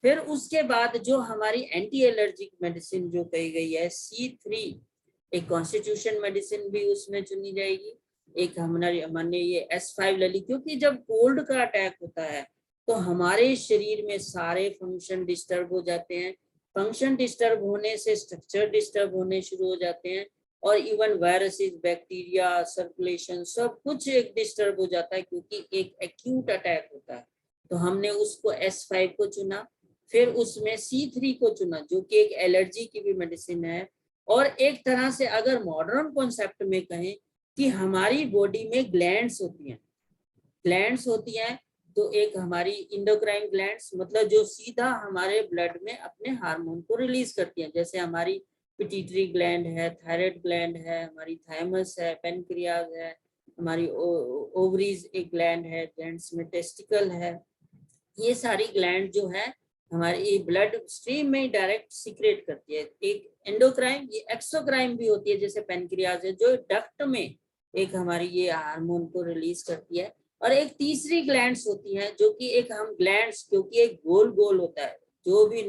Speaker 1: फिर उसके बाद जो हमारी एंटी एलर्जिक मेडिसिन जो कही गई है C3, एक कॉन्स्टिट्यूशन मेडिसिन भी उसमें चुनी जाएगी। एक हमने ये S5 ले ली, क्योंकि जब कोल्ड का अटैक होता है तो हमारे शरीर में सारे फंक्शन डिस्टर्ब हो जाते हैं, फंक्शन डिस्टर्ब होने से स्ट्रक्चर डिस्टर्ब होने शुरू हो जाते हैं, और इवन वायरसेस, बैक्टीरिया, सर्कुलेशन सब कुछ एक डिस्टर्ब हो जाता है क्योंकि एक एक्यूट अटैक होता है। तो हमने उसको S5 को चुना, फिर उसमें C3 को चुना जो कि एक एलर्जी की भी मेडिसिन है। और एक तरह से अगर मॉडर्न कॉन्सेप्ट में कहें कि हमारी बॉडी में ग्लैंड्स होती हैं, ग्लैंड्स होती हैं तो एक हमारी इंडोक्राइन ग्लैंड्स मतलब जो सीधा हमारे ब्लड में अपने हार्मोन को रिलीज करती हैं, जैसे हमारी पिट्यूटरी ग्लैंड है, थायराइड ग्लैंड है, हमारी थाइमस है, पेनक्रियाज है, हमारी ओवरीज एक ग्लैंड है, जेंट्स में टेस्टिकल है। ये सारी ग्लैंड जो है हमारी ब्लड स्ट्रीम में डायरेक्ट सीक्रेट करती है। एक एंडोक्राइन, ये एक्सोक्राइन भी होती है जैसे पेनक्रियाज है जो डक्ट में एक हमारी ये हार्मोन को रिलीज करती है। और एक तीसरी ग्लैंड्स होती हैं जो कि एक हम ग्लैंड्स, क्योंकि एक गोल गोल होता है जो भी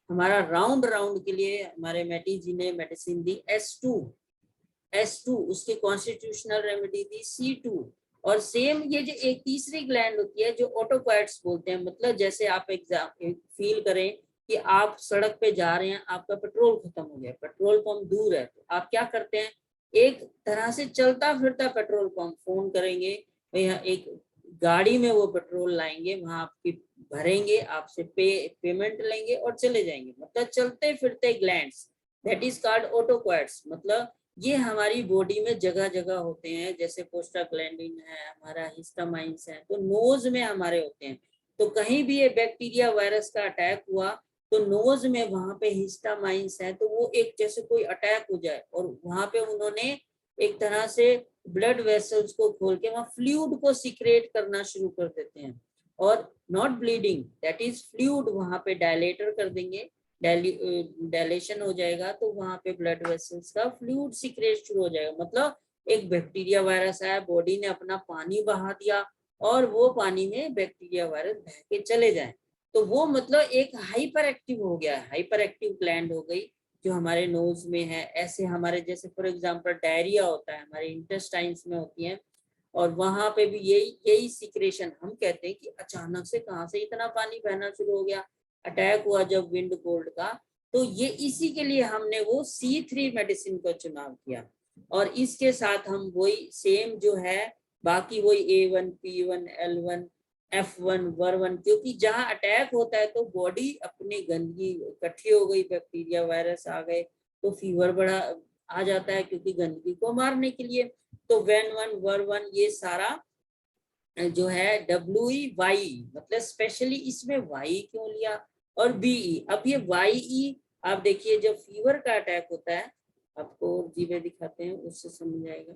Speaker 1: हमारा राउंड राउंड के लिए हमारे मेटी जी ने मेडिसिन दी S2, उसके कॉन्स्टिट्यूशनल रेमेडी दी C2। और सेम ये जो एक तीसरी ग्लैंड होती है जो ऑटोक्वाइट्स बोलते हैं, मतलब जैसे आप एग्जाम फील करें कि आप सड़क पे जा रहे हैं, आपका पेट्रोल खत्म हो गया, पेट्रोल पंप दूर है, तो आप क्या करते हैं, एक तरह से चलता फिरता पेट्रोल पंप फोन करेंगे, भैया एक गाड़ी में वो पेट्रोल लाएंगे, वहां आपकी भरेंगे, आपसे पेमेंट लेंगे और चले जाएंगे, मतलब चलते फिरते ग्लैंड्स, दैट इज कॉल्ड ऑटोक्वाइट्स। मतलब ये हमारी बॉडी में जगह जगह होते हैं, जैसे प्रोस्टाग्लैंडिन है, हमारा हिस्टामाइंस है, तो नोज में हमारे होते हैं। तो कहीं भी ये बैक्टीरिया वायरस का अटैक हुआ तो नोज में वहां पे हिस्टामाइंस है, तो वो एक जैसे कोई अटैक हो जाए और वहां पे उन्होंने एक तरह से ब्लड वेसल्स को खोल के वहां फ्लूइड को सिक्रेट करना शुरू कर देते हैं। और not bleeding, that is fluid, वहां पे डायलेटर कर देंगे, डायलेशन हो जाएगा, तो वहां पे ब्लड वेसल्स का फ्लूइड सीक्रेट शुरू हो जाएगा। मतलब एक बैक्टीरिया वायरस आया, बॉडी ने अपना पानी बहा दिया और वो पानी में बैक्टीरिया वायरस बह के चले जाए, तो वो मतलब एक हाइपर एक्टिव हो गया, हाइपर एक्टिव ग्लैंड हो गई जो हमारे नोज में है। ऐसे हमारे जैसे फॉर एग्जांपल डायरिया होता है, हमारे इंटेस्टाइन्स में होती है, और वहां पे भी यही यही सिक्रेशन, हम कहते हैं कि अचानक से कहां से इतना पानी बहना शुरू हो गया, अटैक हुआ जब विंड कोल्ड का। तो ये इसी के लिए हमने वो C3 मेडिसिन का चुनाव किया। और इसके साथ हम वही सेम जो है बाकी वही A1, P1, L1, F1, वर1, क्योंकि जहां अटैक होता है तो बॉडी अपनी गंदगी इकट्ठी हो गई, बैक्टीरिया वायरस आ गए तो फीवर बढ़ा आ जाता है क्योंकि गंदगी को मारने के लिए। तो वेन1, वर1 ये सारा जो है WEY, मतलब स्पेशली इसमें वाई क्यों लिया, और BE। अब ये YE आप देखिए जब फीवर का अटैक होता है, आपको जीवे दिखाते हैं उससे समझ आएगा।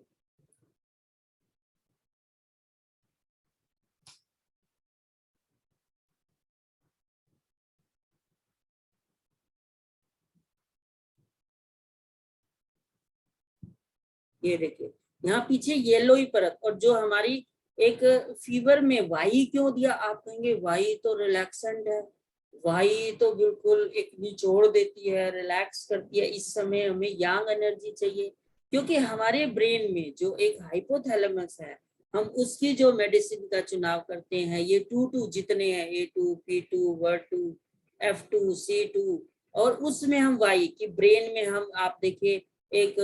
Speaker 1: ये देखिए यहाँ पीछे येलो ही परत, और जो हमारी एक फीवर में वाई क्यों दिया, आप कहेंगे वाई तो रिलैक्सेंट है, वाई तो बिल्कुल एक निचोड़ देती है, रिलैक्स करती है, इस समय हमें यंग एनर्जी चाहिए। क्योंकि हमारे ब्रेन में जो एक हाइपोथैलेमस है, हम उसकी जो मेडिसिन का चुनाव करते हैं, ये 2 जितने हैं, A2, P2, वर2, F2, C2, और उसमें हम वाई की ब्रेन में हम आप देखिए एक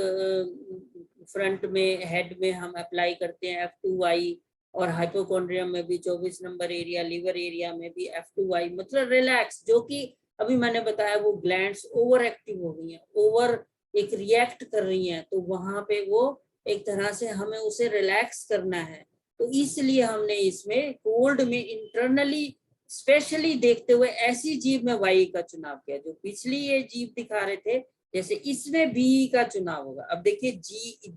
Speaker 1: फ्रंट में हेड में हम अप्लाई करते हैं F2Y, और हाइपोकॉन्ड्रियम में भी 24 नंबर एरिया, लिवर एरिया में भी F2Y, मतलब रिलैक्स, जो कि अभी मैंने बताया वो ग्लैंड्स ओवर एक्टिव हो गई हैं, ओवर एक रिएक्ट कर रही हैं, तो वहां पे वो एक तरह से हमें उसे रिलैक्स करना है। तो इसलिए हमने इसमें कोल्ड में इंटरनली स्पेशली देखते हुए ऐसी जीव में वाई का चुनाव किया। जो पिछली ये जीव दिखा रहे थे जैसे इसमें बी का चुनाव होगा। अब देखिए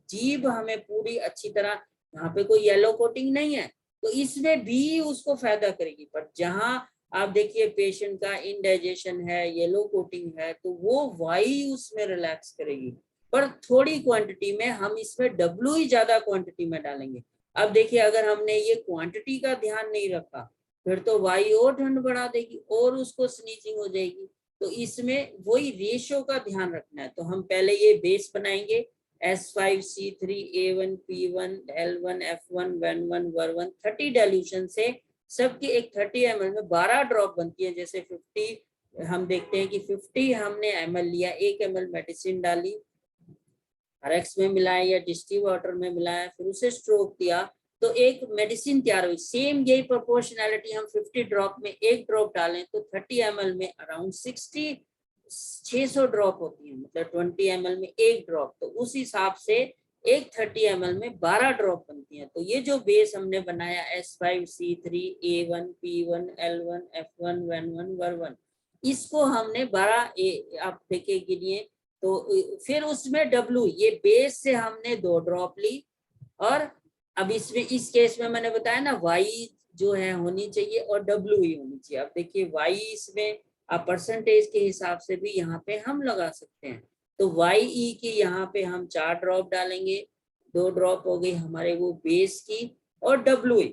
Speaker 1: जीभ हमें पूरी अच्छी तरह, यहाँ पे कोई येलो कोटिंग नहीं है तो इसमें भी उसको फायदा करेगी, पर जहां आप देखिए पेशेंट का इनडाइजेशन है, येलो कोटिंग है, तो वो वाई उसमें रिलैक्स करेगी, पर थोड़ी क्वांटिटी में। हम इसमें W ही ज्यादा क्वांटिटी में डालेंगे। अब देखिए अगर हमने ये क्वांटिटी का ध्यान नहीं रखा फिर तो वाई और ठंड बढ़ा देगी और उसको स्नीजिंग हो जाएगी। तो इसमें वही रेशियो का ध्यान रखना है। तो हम पहले ये बेस बनाएंगे S5C3 A1 P1 L1 F1 Ven1 वर1, 30 dilution से सबकी एक 30 ml में 12 ड्रॉप बनती है। जैसे 50 हम देखते हैं कि 50 हमने ml लिया, 1 ml मेडिसिन डाली, RX में मिलाया या डिस्टिल वाटर में मिलाया, फिर उसे स्ट्रोक दिया, तो एक मेडिसिन तैयार हुई। सेम यही प्रोपोर्शनैलिटी हम 50 ड्रॉप में एक ड्रॉप डालें तो 30 ml में अराउंड 600 ड्रॉप होती है, मतलब 20 ml में एक ड्रॉप, तो उस हिसाब से एक 30 ml में 12 ड्रॉप बनती हैं। तो ये जो बेस हमने बनाया S5C3A1P1 L1 F1 N1 Ver1, इसको हमने 12 आप देखिए गिनिए, तो फिर उसमें W, ये बेस से हमने 2 ड्रॉप ली, और अब इसमें इस केस में मैंने बताया ना Y जो है होनी चाहिए और W ही होनी चाहिए। अब देखिए Y इसमें आप परसेंटेज के हिसाब से भी यहाँ पे हम लगा सकते हैं, तो YE की यहाँ पे हम 4 ड्रॉप डालेंगे, 2 ड्रॉप हो गई हमारे वो बेस की, और WE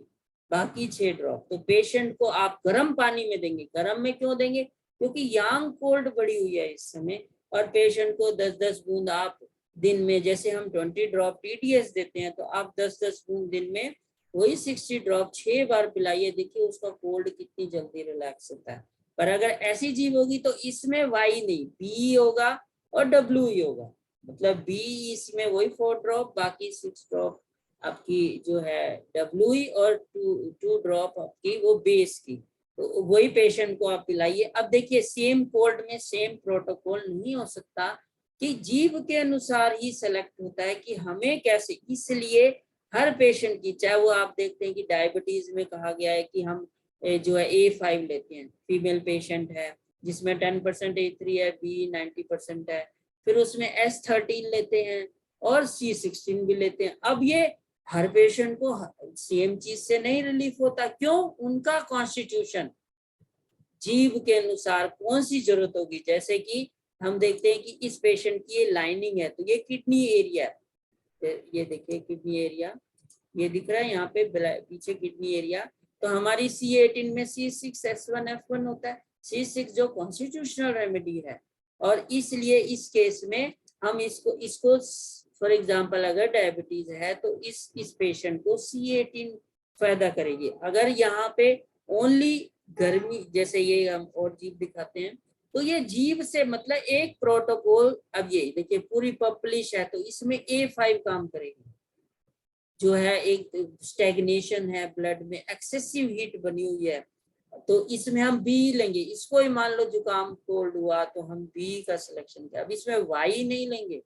Speaker 1: बाकी 6 ड्रॉप। तो पेशेंट को आप गर्म पानी में देंगे। गर्म में क्यों देंगे? क्योंकि यांग कोल्ड बढ़ी हुई है इस समय, और पेशेंट को 10-10 बूंद आप दिन में, जैसे हम 20 ड्रॉप TDS देते हैं, तो आप 10-10 बूंद दिन में वही 60 ड्रॉप 6 बार पिलाइए, देखिए उसका कोल्ड कितनी जल्दी रिलैक्स होता है। पर अगर ऐसी जीव होगी तो इसमें Y नहीं, B होगा और W ही होगा, मतलब B इसमें वही 4 ड्रॉप, बाकी 6 ड्रॉप आपकी जो है WE, और 2 ड्रॉप आपकी वो बेस की, तो वही पेशेंट को आप पिलाइए। अब देखिए सेम कोल्ड में सेम प्रोटोकॉल नहीं हो सकता, कि जीव के अनुसार ही सेलेक्ट होता है कि हमें कैसे, इसलिए हर पेशेंट की, चाहे वो आप देखते हैं कि डायबिटीज में कहा गया है कि हम जो है A5 लेते हैं, फीमेल पेशेंट है जिसमें 10% A3 है, B 90% है, फिर उसमें S13 लेते हैं और C16 भी लेते हैं। अब ये हर पेशेंट को सेम चीज से नहीं रिलीफ होता, क्यों? उनका कॉन्स्टिट्यूशन, जीव के अनुसार कौन सी जरूरत होगी। जैसे कि हम देखते हैं कि इस पेशेंट की ये लाइनिंग है, तो ये किडनी एरिया है, ये देखिए किडनी एरिया, ये दिख रहा है यहाँ पे पीछे किडनी एरिया, तो हमारी C18 में C6S1F1 होता है, C6 जो कॉन्स्टिट्यूशनल रेमेडी है, और इसलिए इस केस में हम इसको फॉर एग्जांपल अगर डायबिटीज है तो इस पेशेंट को C18 फायदा करेगी। अगर यहाँ पे ओनली गर्मी, जैसे ये हम और जीव दिखाते हैं, तो ये जीव से मतलब एक प्रोटोकॉल, अब ये देखिए पूरी पब्लिश है तो इसमें A5 काम करेगी, जो है एक स्टैग्नेशन है ब्लड में, एक्सेसिव हीट बनी हुई है, तो इसमें हम B लेंगे। इसको ही मान लो जुकाम कोल्ड हुआ तो हम B का सिलेक्शन किया। अब इसमें Y नहीं लेंगे,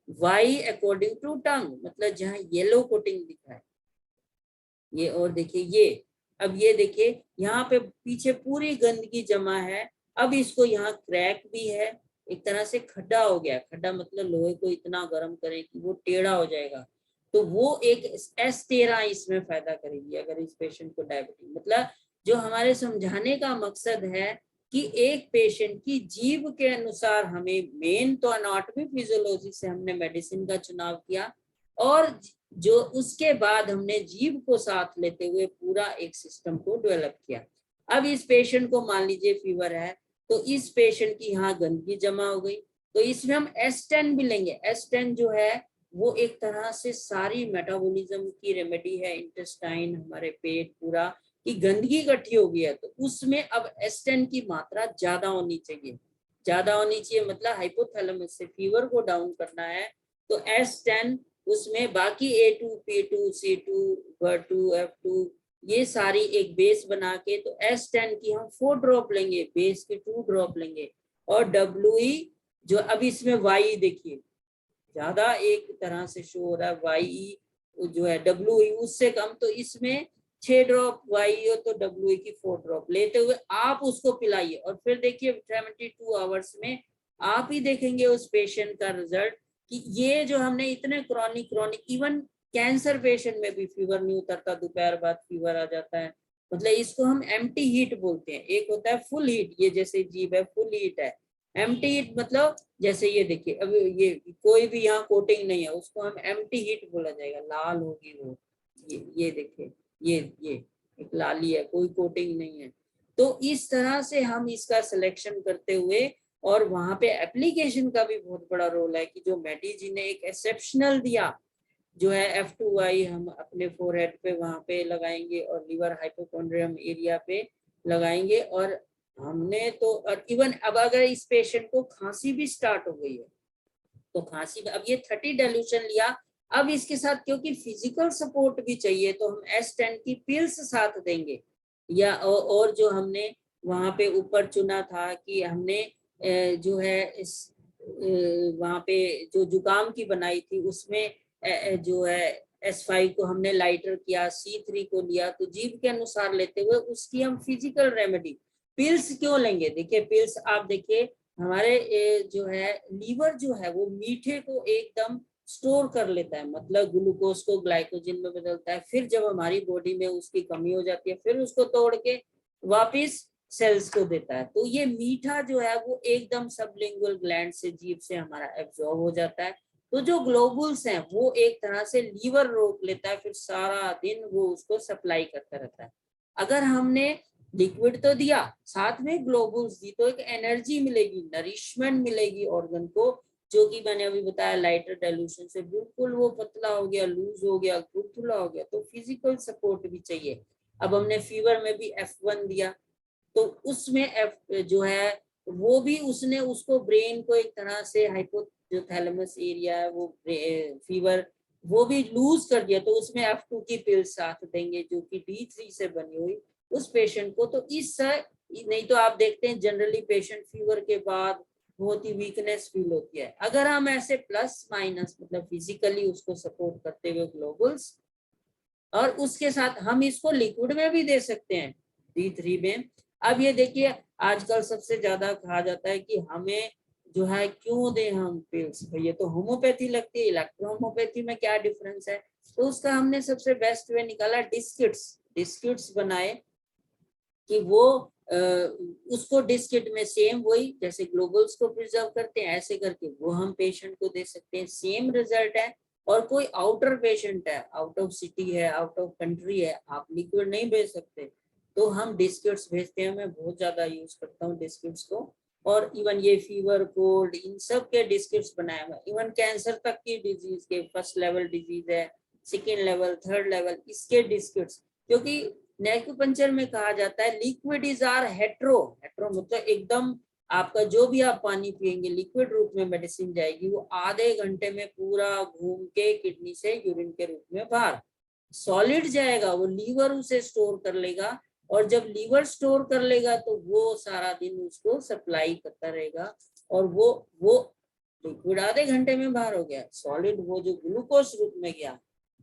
Speaker 1: Y अकॉर्डिंग टू टंग, मतलब जहाँ येलो कोटिंग दिखा है ये, और देखिए ये, अब ये देखिए यहाँ पे पीछे पूरी गंदगी जमा है, अब इसको यहाँ क्रैक भी है, एक तरह से खड्डा हो गया। खड्डा मतलब लोहे को इतना गर्म करें कि वो टेढ़ा हो जाएगा, तो वो एक S13 इसमें फायदा करेगी अगर इस पेशेंट को डायबिटीज। मतलब जो हमारे समझाने का मकसद है कि एक पेशेंट की जीव के अनुसार हमें, मेन तो अनाटॉमी फिजियोलॉजी से हमने मेडिसिन का चुनाव किया, और जो उसके बाद हमने जीव को साथ लेते हुए पूरा एक सिस्टम को डेवलप किया। अब इस पेशेंट को मान लीजिए फीवर है, तो इस पेशेंट की यहाँ गंदगी जमा हो गई, तो इसमें हम S10 भी लेंगे। S10 जो है वो एक तरह से सारी मेटाबॉलिज्म की रेमेडी है, इंटेस्टाइन, हमारे पेट पूरा की गंदगी इकट्ठी हो गई है, तो उसमें अब S10 की मात्रा ज्यादा होनी चाहिए। ज्यादा होनी चाहिए मतलब हाइपोथैलेमस से फीवर को डाउन करना है, तो S10 उसमें, बाकी A2 P2 C2 Ver2 F2 ये सारी एक बेस बना के, तो S10 की हम 4 ड्रॉप लेंगे, बेस की 2 ड्रॉप लेंगे, और WE जो अब इसमें YE देखिए ज्यादा एक तरह से शो हो रहा है, YE जो है WE उससे कम, तो इसमें 6 ड्रॉप YE हो तो WE की 4 ड्रॉप लेते हुए आप उसको पिलाइए, और फिर देखिए 72 आवर्स में आप ही देखेंगे उस पेशेंट का रिजल्ट, कि ये जो हमने इतने क्रॉनिक इवन कैंसर पेशेंट में भी फीवर नहीं उतरता, दोपहर बाद फीवर आ जाता है, मतलब इसको हम एम्प्टी हीट बोलते हैं। एक होता है फुल हीट, ये जैसे जीव है फुल हीट है, एम्प्टी हीट मतलब जैसे ये देखिए, अब ये कोई भी यहाँ कोटिंग नहीं है, उसको हम एम्प्टी हीट बोला जाएगा, लाल होगी वो, ये देखिए ये एक लाली है, कोई कोटिंग नहीं है। तो इस तरह से हम इसका सिलेक्शन करते हुए, और वहां पे एप्लीकेशन का भी बहुत बड़ा रोल है, कि जो मेडी जी ने एक एक्सेप्शनल दिया, जो है F2Y हम अपने फोरहेड पे वहां पे लगाएंगे, और लिवर हाइपोकॉन्ड्रियम एरिया पे लगाएंगे, और हमने तो, और इवन अब अगर इस पेशेंट को खांसी भी स्टार्ट हो गई है, तो खांसी में अब ये 30 डाइल्यूशन लिया। अब इसके साथ क्योंकि फिजिकल सपोर्ट भी चाहिए तो हम S10 की पिल्स साथ देंगे, या और जो हमने वहां पे ऊपर चुना था कि हमने जो है इस वहां पे जो जुकाम की बनाई थी उसमें जो है S5 को हमने लाइटर किया, C3 को लिया, तो जीभ के अनुसार लेते हुए उसकी हम फिजिकल रेमेडी पिल्स क्यों लेंगे। देखिए पिल्स आप देखिए हमारे जो है लीवर जो है वो मीठे को एकदम स्टोर कर लेता है, मतलब ग्लूकोज को ग्लाइकोजन में बदलता है, फिर जब हमारी बॉडी में उसकी कमी हो जाती है फिर उसको तोड़ के वापिस सेल्स को देता है। तो ये मीठा जो है वो एकदम सबलिंगुअल ग्लैंड से जीभ से हमारा एब्जॉर्ब हो जाता है। तो जो ग्लोबुल्स हैं वो एक तरह से लीवर रोक लेता है, फिर सारा दिन वो उसको सप्लाई करता रहता है। अगर हमने लिक्विड तो दिया साथ में ग्लोबुल्स दी तो एक एनर्जी मिलेगी, नरिशमेंट मिलेगी ऑर्गन को, जो कि मैंने अभी बताया लाइटर डाइल्यूशन से बिल्कुल वो पतला हो गया, लूज हो गया, खुरदुरा हो गया। तो फिजिकल सपोर्ट भी चाहिए। अब हमने फीवर में भी F1 दिया तो उसमें एफ जो है वो भी उसने उसको ब्रेन को एक तरह से हाइपोथैलेमस एरिया है वो फीवर वो भी लूज कर दिया, तो उसमें F2 की पिल साथ देंगे जो कि D3 से बनी हुई उस पेशेंट को। तो इस नहीं तो आप देखते हैं जनरली पेशेंट फीवर के बाद बहुत ही वीकनेस फील होती है। अगर हम ऐसे प्लस माइनस मतलब फिजिकली उसको सपोर्ट करते हुए ग्लोबल्स और उसके साथ हम इसको लिक्विड में भी दे सकते हैं D3 में। अब ये देखिए आजकल सबसे ज्यादा कहा जाता है कि हमें जो है क्यों दे हम पिल्स, ये तो होम्योपैथी लगती है, इलेक्ट्रो होम्योपैथी में क्या डिफरेंस है। तो उसका हमने सबसे बेस्ट वे निकाला, डिस्किट्स बनाए कि वो उसको डिस्किट में सेम वही जैसे ग्लोबल्स को प्रिजर्व करते हैं ऐसे करके वो हम पेशेंट को दे सकते हैं, सेम रिजल्ट है। और कोई आउटर पेशेंट है, आउट ऑफ सिटी है, आउट ऑफ कंट्री है, आप लिक्विड नहीं भेज सकते तो हम डिस्किट्स भेजते हैं। मैं बहुत ज्यादा यूज करता हूँ डिस्किट्स को। और इवन ये फीवर कोल्ड इन सब के डिस्किट्स बनाए हुए, इवन कैंसर तक की डिजीज के फर्स्ट लेवल डिजीज है, सेकेंड लेवल, थर्ड लेवल, इसके डिस्किट्स। क्योंकि नेक्यूपंचर में कहा जाता है liquid is are hetero, hetero मतलब एकदम आपका जो भी आप पानी पिएंगे लिक्विड रूप में मेडिसिन जाएगी वो आधे घंटे में पूरा घूम के किडनी से यूरिन के रूप में बाहर सॉलिड जाएगा, वो लीवर उसे स्टोर कर लेगा। और जब लीवर स्टोर कर लेगा तो वो सारा दिन उसको सप्लाई करता रहेगा और वो लिक्विड आधे घंटे में बाहर हो गया, सॉलिड वो जो ग्लूकोज रूप में गया।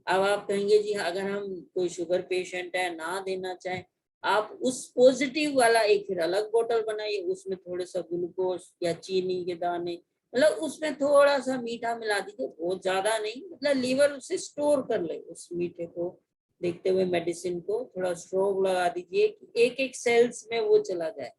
Speaker 1: अब आप कहेंगे जी अगर हम कोई शुगर पेशेंट है ना देना चाहें, आप उस पॉजिटिव वाला एक फिर अलग बोतल बनाइए, उसमें थोड़े सा ग्लूकोज या चीनी के दाने मतलब उसमें थोड़ा सा मीठा मिला दीजिए, बहुत ज्यादा नहीं, मतलब लीवर उसे स्टोर कर ले उस मीठे को देखते हुए मेडिसिन को थोड़ा स्ट्रोक लगा दीजिए कि एक एक सेल्स में वो चला जाए।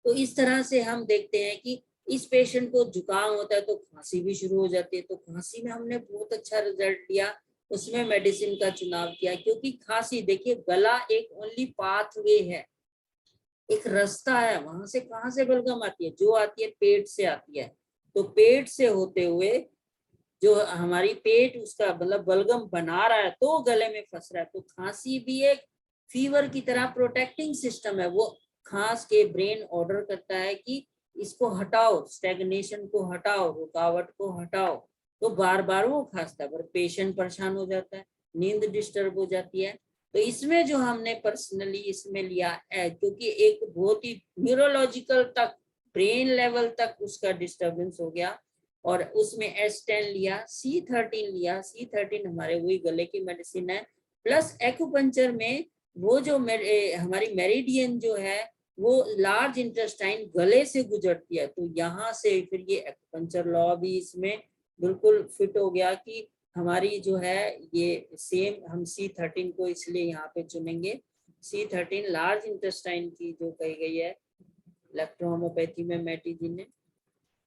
Speaker 1: तो इस तरह से हम देखते हैं कि इस पेशेंट को जुकाम होता है तो खांसी भी शुरू हो जाती है, तो खांसी में हमने बहुत अच्छा रिजल्ट लिया, उसमें मेडिसिन का चुनाव किया। क्योंकि खांसी देखिए गला एक ओनली पाथवे है, एक रास्ता है, वहां से कहाँ से बलगम आती है, जो आती है पेट से आती है। तो पेट से होते हुए जो हमारी पेट उसका मतलब बलगम बना रहा है तो गले में फंस रहा है। तो खांसी भी एक फीवर की तरह प्रोटेक्टिंग सिस्टम है, वो खांस के ब्रेन ऑर्डर करता है कि इसको हटाओ, स्टेगनेशन को हटाओ, रुकावट को हटाओ। तो बार बार वो खांसता है पर पेशेंट परेशान हो जाता है, नींद डिस्टर्ब हो जाती है। तो इसमें जो हमने पर्सनली इसमें लिया है क्योंकि एक बहुत ही न्यूरोलॉजिकल तक ब्रेन लेवल तक उसका डिस्टर्बेंस हो गया और उसमें S10 लिया, C13 लिया। C13 हमारे वही गले की मेडिसिन है, प्लस एक्यूपंचर में वो जो हमारी मेरिडियन जो है वो लार्ज इंटेस्टाइन गले से गुजरती है, तो यहाँ से फिर ये एक्यूपंचर लॉ भी इसमें बिल्कुल फिट हो गया कि हमारी जो है ये सेम हम C13 को इसलिए यहाँ पे चुनेंगे। C13 लार्ज इंटेस्टाइन की जो कही गई है इलेक्ट्रोहोम्योपैथी में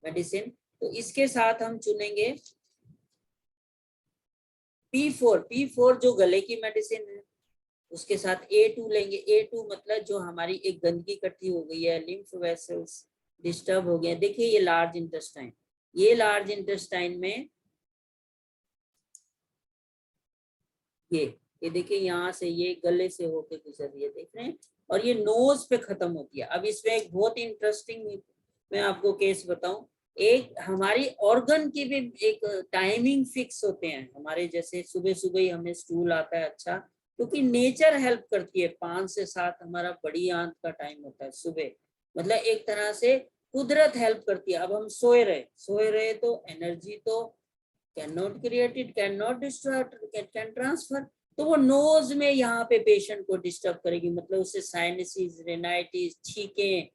Speaker 1: मेडिसिन, तो इसके साथ हम चुनेंगे P4 जो गले की मेडिसिन है, उसके साथ A2 लेंगे। A2 मतलब जो हमारी एक गंदगी इकट्ठी हो गई है, लिम्फ वेसल्स डिस्टर्ब हो गए। देखिए ये लार्ज इंटेस्टाइन, ये लार्ज इंटेस्टाइन में ये देखिए यहाँ से ये गले से होके गुजर रही है, देख रहे हैं, और ये नोज पे खत्म होती है। अब इसमें एक बहुत इंटरेस्टिंग मैं आपको केस बताऊं, एक हमारी ऑर्गन की भी एक टाइमिंग फिक्स होते हैं हमारे, जैसे सुबह सुबह ही हमें स्टूल आता है, अच्छा, क्योंकि नेचर हेल्प करती है। 5 से 7 हमारा बड़ी आंत का टाइम होता है सुबह, मतलब एक तरह से कुदरत हेल्प करती है। अब हम सोए रहे तो एनर्जी तो can not created, can not destroy, can transfer, तो वो नोज में यहाँ पे पेशेंट को डिस्टर्ब करेगी, मतलब उससे साइनसिस, रेनाइटिस, छींकें,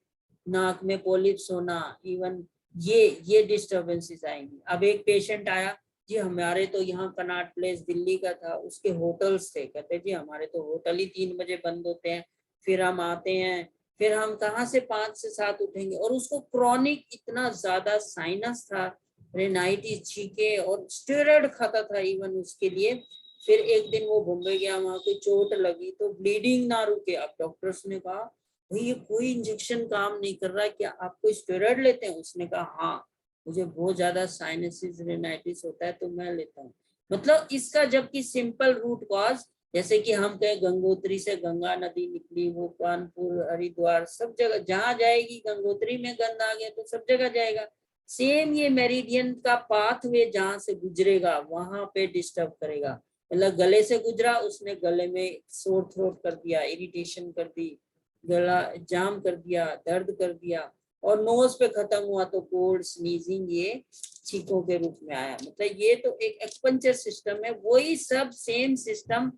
Speaker 1: नाक में पॉलिप्स होना, इवन ये डिस्टर्बेंसेस आएंगी। अब एक पेशेंट आया जी, हमारे तो यहाँ कनॉट प्लेस दिल्ली का था, उसके होटल्स थे, कहते जी हमारे तो होटल ही 3 बजे बंद होते हैं, फिर हम आते हैं, फिर हम कहाँ से 5 से 7 उठेंगे। और उसको क्रॉनिक इतना ज्यादा साइनस था, रेनाइटिस, छींके, और स्टेरॉइड खाता था इवन उसके लिए। फिर एक दिन वो मुंबई गया, वहां कोई चोट लगी तो ब्लीडिंग ना रुके। अब डॉक्टर्स ने कहा भाई ये कोई इंजेक्शन काम नहीं कर रहा है, क्या आप कोई स्टेरॉइड लेते हैं? उसने कहा हाँ, मुझे बहुत ज्यादा साइनसिस, रेनाइटिस होता है तो मैं लेता हूँ। मतलब इसका जबकि सिंपल रूट कॉज, जैसे कि हम कहें गंगोत्री से गंगा नदी निकली, वो कानपुर, हरिद्वार, सब जगह जहां जाएगी, गंगोत्री में गंद आ गया तो सब जगह जाएगा। सेम ये मेरिडियन का पाथवे जहां से गुजरेगा वहां पे डिस्टर्ब करेगा। मतलब गले से गुजरा, उसने गले में सोर थ्रोट कर दिया, इरिटेशन कर दी, गला जाम कर दिया, दर्द कर दिया, और नोज पे खत्म हुआ तो कोल्ड, स्नीजिंग, ये छींकों के रूप में आया। मतलब ये तो एक एक्सपेंचर सिस्टम है, वही सब सेम सिस्टम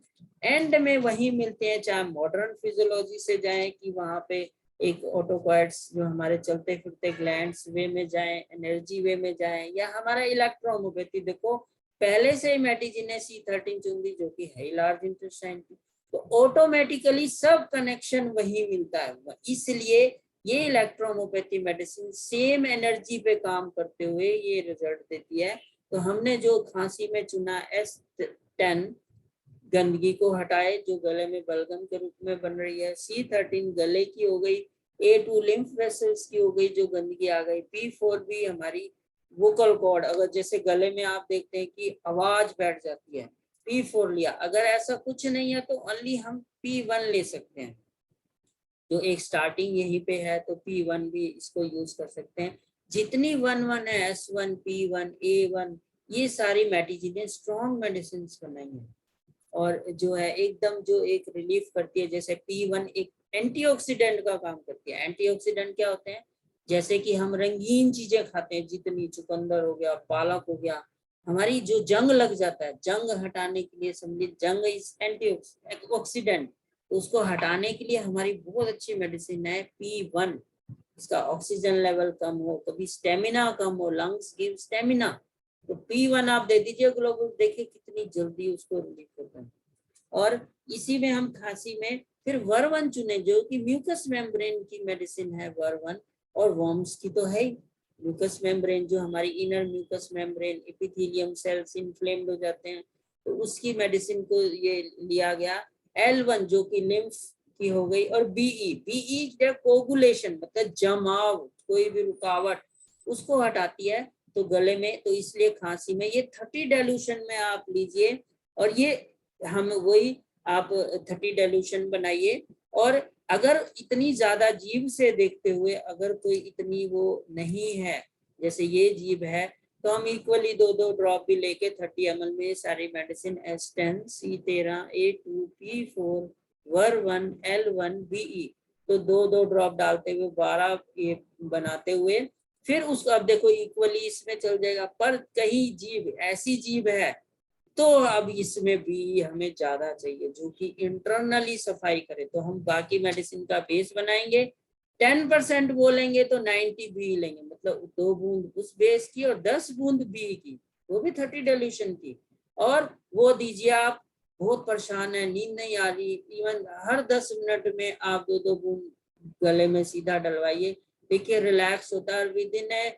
Speaker 1: एंड में वही मिलते हैं, चाहे मॉडर्न फिजियोलॉजी से जाएं कि वहां पे एक ऑटोकॉइड्स जो हमारे चलते फिरते ग्लैंड्स वे में जाएं, एनर्जी वे में जाएं, या हमारा इलेक्ट्रोहोम्योपैथी देखो पहले से ही मेडिजिन है C13 चुंगी जो कि है लार्ज इंटेस्टाइन की, तो ऑटोमेटिकली सब कनेक्शन वही मिलता है। इसलिए ये इलेक्ट्रोहोम्योपैथी मेडिसिन सेम एनर्जी पे काम करते हुए ये रिजल्ट देती है। तो हमने जो खांसी में चुना S10 गंदगी को हटाए जो गले में बलगम के रूप में बन रही है, C13 गले की हो गई, A2 लिम्फ वेसल्स की हो गई जो गंदगी आ गई, P4 भी हमारी वोकल कॉर्ड, अगर जैसे गले में आप देखते हैं कि आवाज बैठ जाती है, P4 लिया। अगर ऐसा कुछ नहीं है तो ओनली हम P1 ले सकते हैं, जो एक स्टार्टिंग यहीं पे है, तो P1 भी इसको यूज कर सकते हैं। जितनी 1 है, S1, P1, A1, ये सारी मेडिसिन स्ट्रॉन्ग मेडिसिन बनाई है, और जो है एकदम जो एक रिलीफ करती है। जैसे P1 एक एंटीऑक्सीडेंट का काम करती है। एंटीऑक्सीडेंट क्या होते हैं? जैसे कि हम रंगीन चीजें खाते हैं, जितनी चुकंदर हो गया, पालक हो गया, हमारी जो जंग लग जाता है, जंग हटाने के लिए, समझिए जंग इज एंटीऑक्सीडेंट, तो उसको हटाने के लिए हमारी बहुत अच्छी मेडिसिन है P1। इसका ऑक्सीजन लेवल कम हो, कभी स्टेमिना कम हो, लंग्स गिव स्टेमिना, तो P1 आप दे दीजिए ग्लोबल, देखिए कितनी जल्दी उसको रिलीफ होता है। और इसी में हम खांसी में फिर वर्वन चुने जो कि म्यूकस मेम्ब्रेन की मेडिसिन है वर्वन, और वर्म्स की तो है ही। म्यूकस मेम्ब्रेन जो हमारी inner mucus membrane, epithelium cells inflamed हो जाते हैं, तो उसकी मेडिसिन को ये लिया गया। L1 जो कि लिम्फ की हो गई, और बीई कोगुलेशन, मतलब जमाव, कोई भी रुकावट उसको हटाती है तो गले में, तो इसलिए खांसी में ये 30 डाइल्यूशन में आप लीजिए, और ये हम वही आप 30 डाइल्यूशन बनाइए। और अगर इतनी ज्यादा जीभ से देखते हुए अगर कोई इतनी वो नहीं है, जैसे ये जीभ है, तो हम इक्वली 2-2 ड्रॉप भी लेके 30 ml में सारी medicine S10, C13, A2, P4, वर्वन, L1, BE, तो 2-2 ड्रॉप डालते हुए 12 ये बनाते हुए, फिर उसको अब देखो इक्वली इसमें चल जाएगा। पर कहीं जीभ ऐसी जीभ है तो अब इसमें भी हमें ज्यादा चाहिए जो कि इंटरनली सफाई करे, तो हम बाकी मेडिसिन का बेस बनाएंगे। 10% बोलेंगे तो 90 बी लेंगे, मतलब 2 बूंद उस बेस की और 10 बूंद बी की, वो भी 30 डाइल्यूशन की, और वो दीजिए आप। बहुत परेशान है, नींद नहीं आ रही, इवन हर 10 मिनट में आप 2-2 बूंद गले में सीधा डलवाइए, देखिए रिलैक्स होता है, विद इन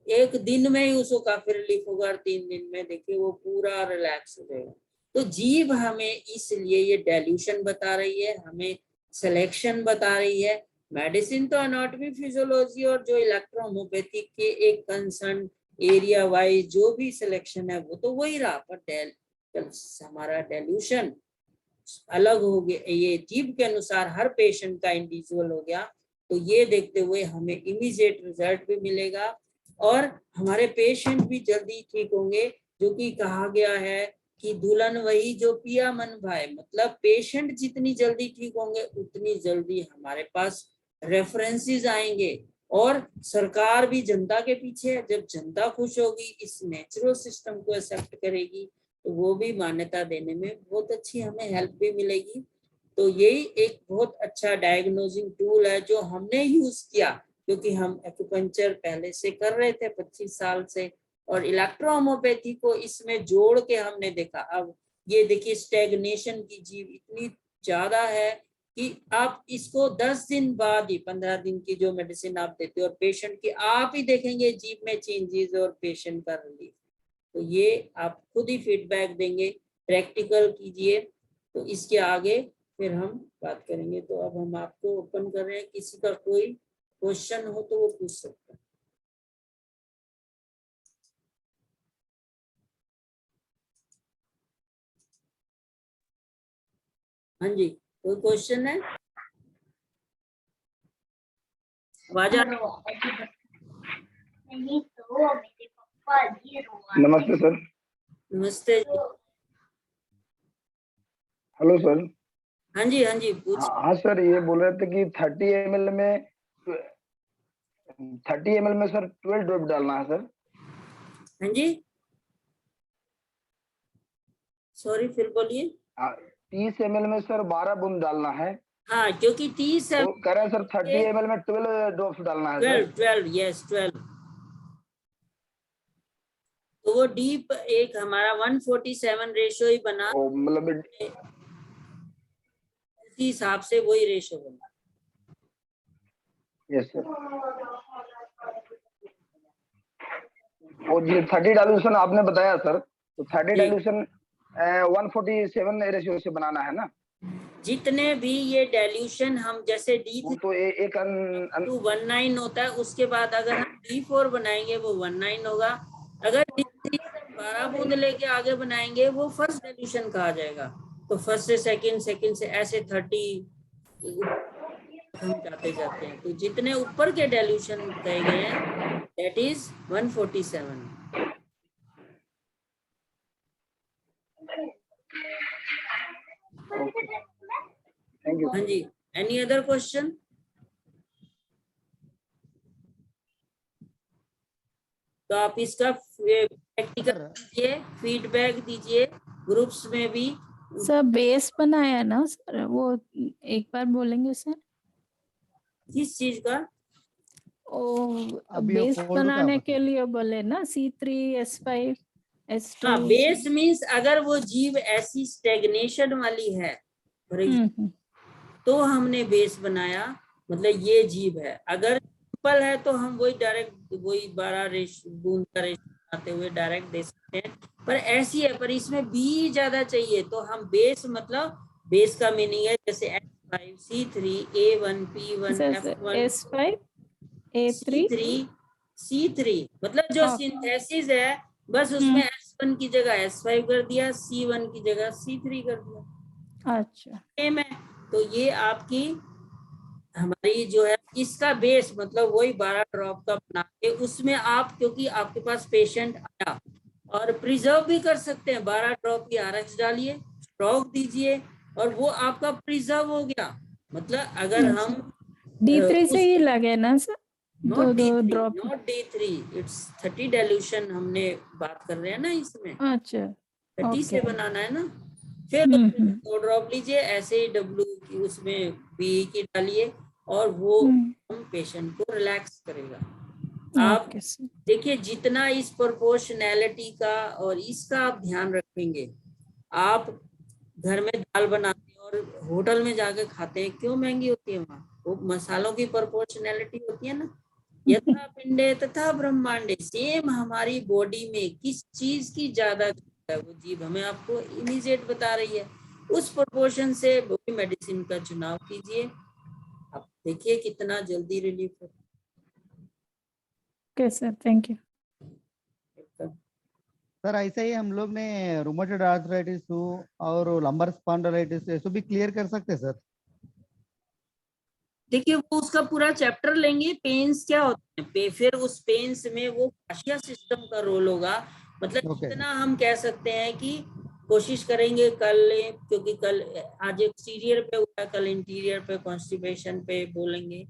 Speaker 1: एक दिन में ही उसको काफी रिलीफ होगा, और 3 दिन में देखिए वो पूरा रिलैक्स हो जाएगा। तो जीभ हमें इसलिए ये डाइल्यूशन बता रही है, हमें सिलेक्शन बता रही है। मेडिसिन तो एनाटॉमी, फिजियोलॉजी और जो इलेक्ट्रोहोम्योपैथी के एक कंसर्न एरिया वाइज जो भी सिलेक्शन है वो तो वही रहा, पर हमारा डाइल्यूशन अलग हो गया, ये जीभ के अनुसार हर पेशेंट का इंडिविजुअल हो गया। तो ये देखते हुए हमें इमीडिएट रिजल्ट भी मिलेगा, और हमारे पेशेंट भी जल्दी ठीक होंगे, जो कि कहा गया है कि दुल्हन वही जो पिया मन भाए। मतलब पेशेंट जितनी जल्दी ठीक होंगे उतनी जल्दी हमारे पास रेफरेंसेस आएंगे, और सरकार भी जनता के पीछे है। जब जनता खुश होगी, इस नेचुरल सिस्टम को एक्सेप्ट करेगी, तो वो भी मान्यता देने में बहुत अच्छी हमें हेल्प भी मिलेगी। तो यही एक बहुत अच्छा डायग्नोजिंग टूल है जो हमने यूज किया, क्योंकि हम एक्यूपंक्चर पहले से कर रहे थे 25 साल से, और इलेक्ट्रोहोम्योपैथी को इसमें जोड़ के हमने देखा। अब ये देखिए स्टेग्नेशन की जीव इतनी ज्यादा है कि आप इसको 10 दिन बाद ही, 15 दिन की जो मेडिसिन आप देते हो और पेशेंट की, आप ही देखेंगे जीव में चेंजेस और पेशेंट का रिलीफ। तो ये आप खुद ही फीडबैक देंगे, प्रैक्टिकल कीजिए। तो इसके आगे फिर हम बात करेंगे। तो अब हम आपको ओपन कर रहे हैं, किसी का कोई क्वेश्चन हो तो वो पूछ सकते हैं। हाँ जी, कोई क्वेश्चन है? आवाज आ
Speaker 2: नमस्ते सर।
Speaker 1: नमस्ते जी।
Speaker 2: Hello sir.
Speaker 1: हाँ जी पूछ।
Speaker 2: हाँ सर, ये बोल रहे थे कि 30 ml में 30 ml में सर 12 ड्रॉप डालना है सर।
Speaker 1: हाँ जी, सॉरी फिर बोलिए।
Speaker 2: 30 ml में सर 12 बूंद डालना है।
Speaker 1: हाँ, क्योंकि 30
Speaker 2: तो कह रहे हैं सर 30 ml में 12 ड्रॉप्स डालना है सर।
Speaker 1: 12 यस 12। तो वो डीप एक हमारा 147 रेशो ही बना,
Speaker 2: मतलब
Speaker 1: उसी हिसाब से वही रेशो बना।
Speaker 2: Yes sir. और ये 30 डाइल्यूशन आपने बताया सर, तो 30 डाइल्यूशन 147 रेशियो से बनाना है ना?
Speaker 1: जितने भी ये डाइल्यूशन हम जैसे
Speaker 2: वो
Speaker 1: D3
Speaker 2: तो एक
Speaker 1: टू 19 होता है, उसके बाद अगर हम D4 बनाएंगे वो 19 होगा। अगर D3 12 बूंद लेके आगे बनाएंगे वो फर्स्ट डाइल्यूशन कहा जाएगा। तो फर्स्ट से सेकंड, सेकंड से ऐसे 30 हम जाते जाते हैं। तो जितने ऊपर के डाइल्यूशन कहे गए हैं दैट इज 147।
Speaker 2: Thank you.
Speaker 1: हाँ जी, एनी अदर क्वेश्चन? तो आप इसका प्रैक्टिकल कीजिए, फीडबैक दीजिए ग्रुप्स में भी।
Speaker 3: सर बेस बनाया ना सर, वो एक बार बोलेंगे सर?
Speaker 1: किस चीज का?
Speaker 3: ओ बेस बनाने के लिए बोले ना, C3H5 S2।
Speaker 1: हाँ, बेस मीन्स अगर वो जीव ऐसी स्टेग्नेशन वाली है तो हमने बेस बनाया, मतलब ये जीव है। अगर सिंपल है तो हम वही डायरेक्ट वही 12 बूंद का रेशो बनाते हुए डायरेक्ट दे सकते हैं। पर ऐसी है, पर इसमें बी ज्यादा चाहिए, तो हम बेस, मतलब बेस का मीनिंग है जैसे H5 C3 A1 P1 F1
Speaker 3: S5 A3
Speaker 1: C3 मतलब जो सिंथेसिस है, बस उसमें S1 की जगह S5 कर दिया, C1 की जगह C3 कर दिया।
Speaker 3: अच्छा
Speaker 1: सेम है। तो ये आपकी हमारी जो है इसका बेस, मतलब वही 12 ड्रॉप का बना के उसमें आप, क्योंकि आपके पास पेशेंट आया, और प्रिजर्व भी कर सकते हैं। 12 ड्रॉप की RX डालिए, स्ट्रोक दीजिए, और वो आपका प्रिजर्व हो गया। मतलब अगर हम
Speaker 3: D3 से ही लगे ना सर, दो drop?
Speaker 1: Not D3, it's 30 dilution हमने बात कर रहे हैं ना इसमें।
Speaker 3: अच्छा
Speaker 1: 30 से बनाना है ना। फिर 2 ड्रॉप लीजिए, ऐसे ही W की उसमें B की डालिए, और वो हम पेशेंट को रिलैक्स करेगा। आप देखिए जितना इस प्रोपोर्शनैलिटी का और इसका आप ध्यान रखेंगे। आप घर में दाल बनाते हैं और होटल में जाके खाते हैं, क्यों महंगी होती है? वहाँ वो मसालों की प्रोपोर्शनैलिटी होती है ना। यथा पिंडे तथा ब्रह्मांडे, सेम हमारी बॉडी में किस चीज की ज्यादा है, वो जीव हमें आपको इमीडिएट बता रही है। उस प्रोपोर्शन से वही मेडिसिन का चुनाव कीजिए, आप देखिए कितना जल्दी रिलीफ हो।
Speaker 3: Okay sir, thank you
Speaker 4: sir. ऐसे ही हम लोग ने रूमेटॉइड आर्थराइटिस और लंबर स्पॉन्डिलाइटिस ये सब भी क्लियर कर सकते हैं सर?
Speaker 1: देखिए वो उसका पूरा चैप्टर लेंगे, पेन्स क्या होते हैं, फिर उस पेन्स में वो फाशिया सिस्टम का रोल होगा। मतलब
Speaker 4: Okay.
Speaker 1: इतना हम कह सकते हैं कि कोशिश करेंगे कल लें, क्योंकि कल आज एक्सटीरियर पे हुआ, कल इंटीरियर पे कॉन्स्टिपेशन पे बोलेंगे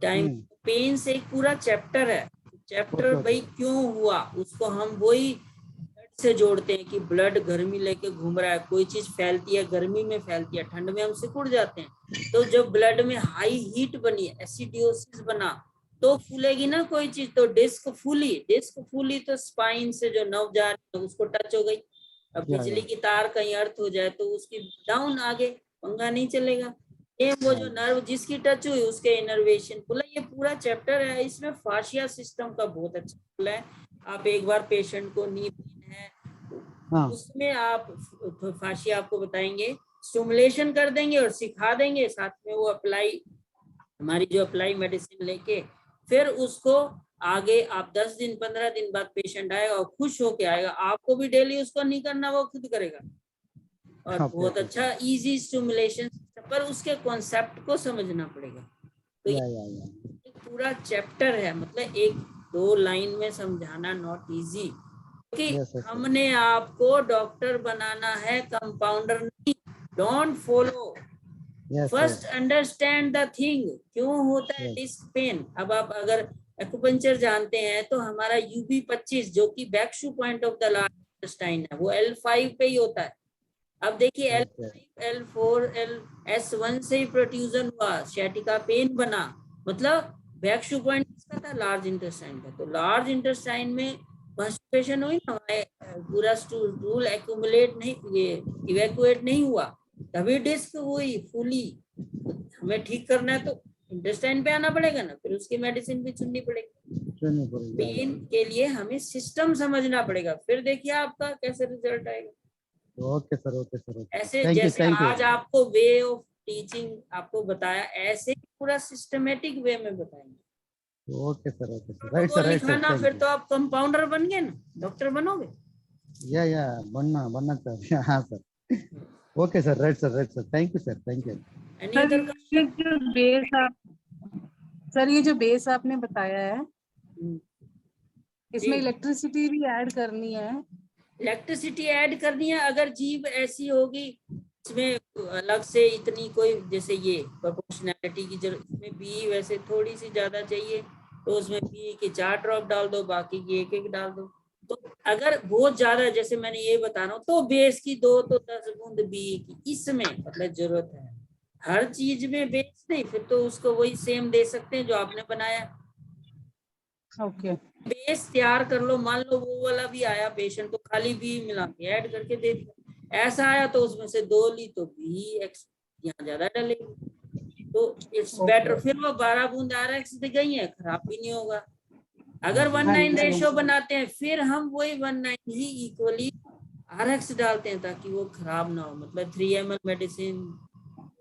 Speaker 1: टाइम। पेन्स एक पूरा चैप्टर है, चैप्टर
Speaker 4: Okay,
Speaker 1: भाई
Speaker 4: okay.
Speaker 1: क्यों हुआ उसको हम वही ब्लड से जोड़ते हैं कि ब्लड गर्मी लेके घूम रहा है, कोई चीज फैलती है गर्मी में फैलती है, ठंड में हम सिकुड़ जाते हैं। तो जब ब्लड में हाई हीट बनी, एसिडियोसिस बना, तो फूलेगी ना कोई चीज, तो डिस्क फूली तो स्पाइन से जो नर्व जा रही है उसको टच हो गई। अब
Speaker 4: Yeah,
Speaker 1: बिजली
Speaker 4: yeah.
Speaker 1: की तार कहीं अर्थ हो जाए तो उसकी डाउन आगे पंगा नहीं चलेगा। ये वो जो
Speaker 4: Yeah.
Speaker 1: नर्व जिसकी टच हुई उसके इनर्वेशन खुला। ये पूरा चैप्टर है, इसमें फाशिया सिस्टम का बहुत अच्छा खुला है। आप एक बार पेशेंट को नी पेन है
Speaker 4: हाँ.
Speaker 1: उसमें आप फाशिया आपको बताएंगे, स्टिमुलेशन कर देंगे और सिखा देंगे, साथ में वो अप्लाई, हमारी जो अप्लाई मेडिसिन लेके फिर उसको आगे आप 10 दिन 15 दिन बाद पेशेंट आएगा और खुश होके आएगा, आपको भी डेली उसको नहीं करना, वो खुद करेगा। और
Speaker 4: Okay,
Speaker 1: बहुत
Speaker 4: okay.
Speaker 1: अच्छा इजी स्टिमुलेशन, पर उसके कॉन्सेप्ट को समझना पड़ेगा। तो
Speaker 4: Yeah, yeah, yeah.
Speaker 1: एक पूरा चैप्टर है, मतलब एक दो लाइन में समझाना नॉट इजी, क्योंकि
Speaker 4: Yes, yes, yes.
Speaker 1: हमने आपको डॉक्टर बनाना है, कंपाउंडर नहीं। Don't follow,
Speaker 4: Yes,
Speaker 1: first
Speaker 4: yes.
Speaker 1: Understand the thing, क्यों होता है
Speaker 4: Yes.
Speaker 1: Disc pen. अब आप अगर एक्यूपंक्चर जानते हैं तो हमारा UB25 जो कि back shu point of the large intestine है, वो L5 पे ही होता है। अब देखिए
Speaker 4: Okay.
Speaker 1: L5, L4, S1 से ही प्रोट्रूजन हुआ, शैटिका पेन बना, मतलब बैक्शू पॉइंट किसका था, लार्ज इंटेस्टाइन का। तो लार्ज इंटेस्टाइन में कॉन्स्टिपेशन हुई ना, पूरा स्टूल एक्यूमुलेट नहीं, ये इवैक्यूएट नहीं हुआ, तभी डिस्क हुई फूली। हमें ठीक करना है तो इंटेस्टाइन पे आना पड़ेगा ना, फिर उसकी मेडिसिन भी चुननी पड़ेगी।
Speaker 4: चुननी पड़ेगी. Yeah,
Speaker 1: pen
Speaker 4: yeah.
Speaker 1: के लिए हमें सिस्टम समझना पड़ेगा, फिर देखिए आपका कैसे रिजल्ट आएगा।
Speaker 4: Okay, sir. Okay, sir. Okay.
Speaker 1: ऐसे
Speaker 4: Thank you.
Speaker 1: जैसे
Speaker 4: Thank you.
Speaker 1: आज आपको वे ऑफ टीचिंग आपको बताया, ऐसे ही पूरा सिस्टमेटिक वे में बताएंगे।
Speaker 4: Okay, sir. Okay, sir. Right, sir.
Speaker 1: Protocol
Speaker 4: Right, sir.
Speaker 1: लिखाना,
Speaker 4: Thank
Speaker 1: फिर
Speaker 4: you.
Speaker 1: तो आप कंपाउंडर बन गए ना, डॉक्टर बनोगे।
Speaker 4: Yeah, yeah. बनना चाहिए. हाँ, sir. Okay, sir. Right, sir. Right, sir. Thank you, sir. Thank you.
Speaker 1: Any
Speaker 5: sir
Speaker 1: other
Speaker 5: ये
Speaker 1: क्वेश्चन?
Speaker 5: जो बेस आप सर ये जो बेस आपने बताया है इसमें इलेक्ट्रिसिटी भी ऐड करनी है।
Speaker 1: इलेक्ट्रिसिटी ऐड करनी है, अगर जीव ऐसी होगी इसमें अलग से इतनी कोई, जैसे ये प्रोपोर्शनैलिटी की जरूरत, इसमें बी वैसे थोड़ी सी ज्यादा चाहिए तो उसमें बी की 4 ड्रॉप डाल दो, बाकी की एक एक डाल दो। तो अगर बहुत ज्यादा, जैसे मैंने ये बता रहा हूँ, तो बेस की 2 तो 10 बूंद बी की, इसमें मतलब जरूरत है। हर चीज में बेस नहीं, फिर तो उसको वही सेम दे सकते हैं जो आपने बनाया।
Speaker 5: ओके
Speaker 1: बेस तैयार कर लो, मान लो वो वाला भी आया पेशेंट तो खाली बी मिला के ऐड करके दे दिया, ऐसा आया तो उसमें से 2 ली तो बी एक्स यहाँ ज्यादा डलेगी, तो इट्स बेटर। फिर वो 12 बूंद RX दी गई है, खराब भी नहीं होगा। अगर 1:9 रेशियो बनाते हैं फिर हम वही 1:9 ही इक्वली RX डालते हैं ताकि वो खराब ना हो, मतलब 3 ml मेडिसिन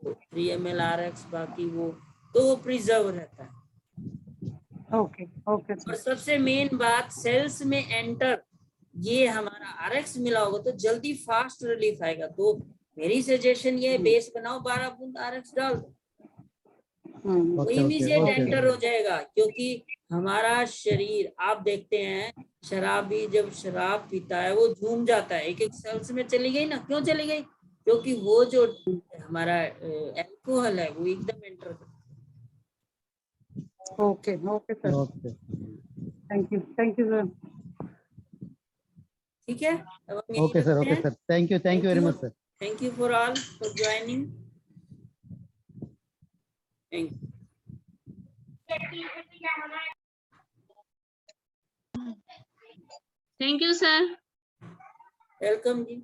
Speaker 1: 3 ml RX, बाकी वो तो वो प्रिजर्व रहता है।
Speaker 5: ओके ओके
Speaker 1: और सबसे मेन बात, सेल्स में एंटर ये हमारा RX मिला होगा तो जल्दी फास्ट रिलीफ आएगा। तो मेरी सजेशन ये है, बेस बनाओ, 12 बूंद RX डाल दो, वो
Speaker 4: Okay,
Speaker 1: immediate
Speaker 4: okay,
Speaker 1: enter
Speaker 4: okay.
Speaker 1: हो जाएगा। क्योंकि हमारा शरीर, आप देखते हैं शराबी जब शराब पीता है वो झूम जाता है, एक एक सेल्स में चली गई ना, क्यों चली गई, क्योंकि वो जो हमारा एल्कोहल है वो एकदम एंटर करता है।
Speaker 5: Okay okay sir,
Speaker 4: Okay.
Speaker 5: Thank you sir.
Speaker 1: ठीक है, अब हम यही
Speaker 4: Okay, sir.
Speaker 1: रखते
Speaker 4: Okay,
Speaker 1: हैं।
Speaker 4: sir. Thank you. Thank you very much, sir.
Speaker 1: Thank you for all for joining. Thank you.
Speaker 6: Thank you, sir.
Speaker 1: Welcome ji.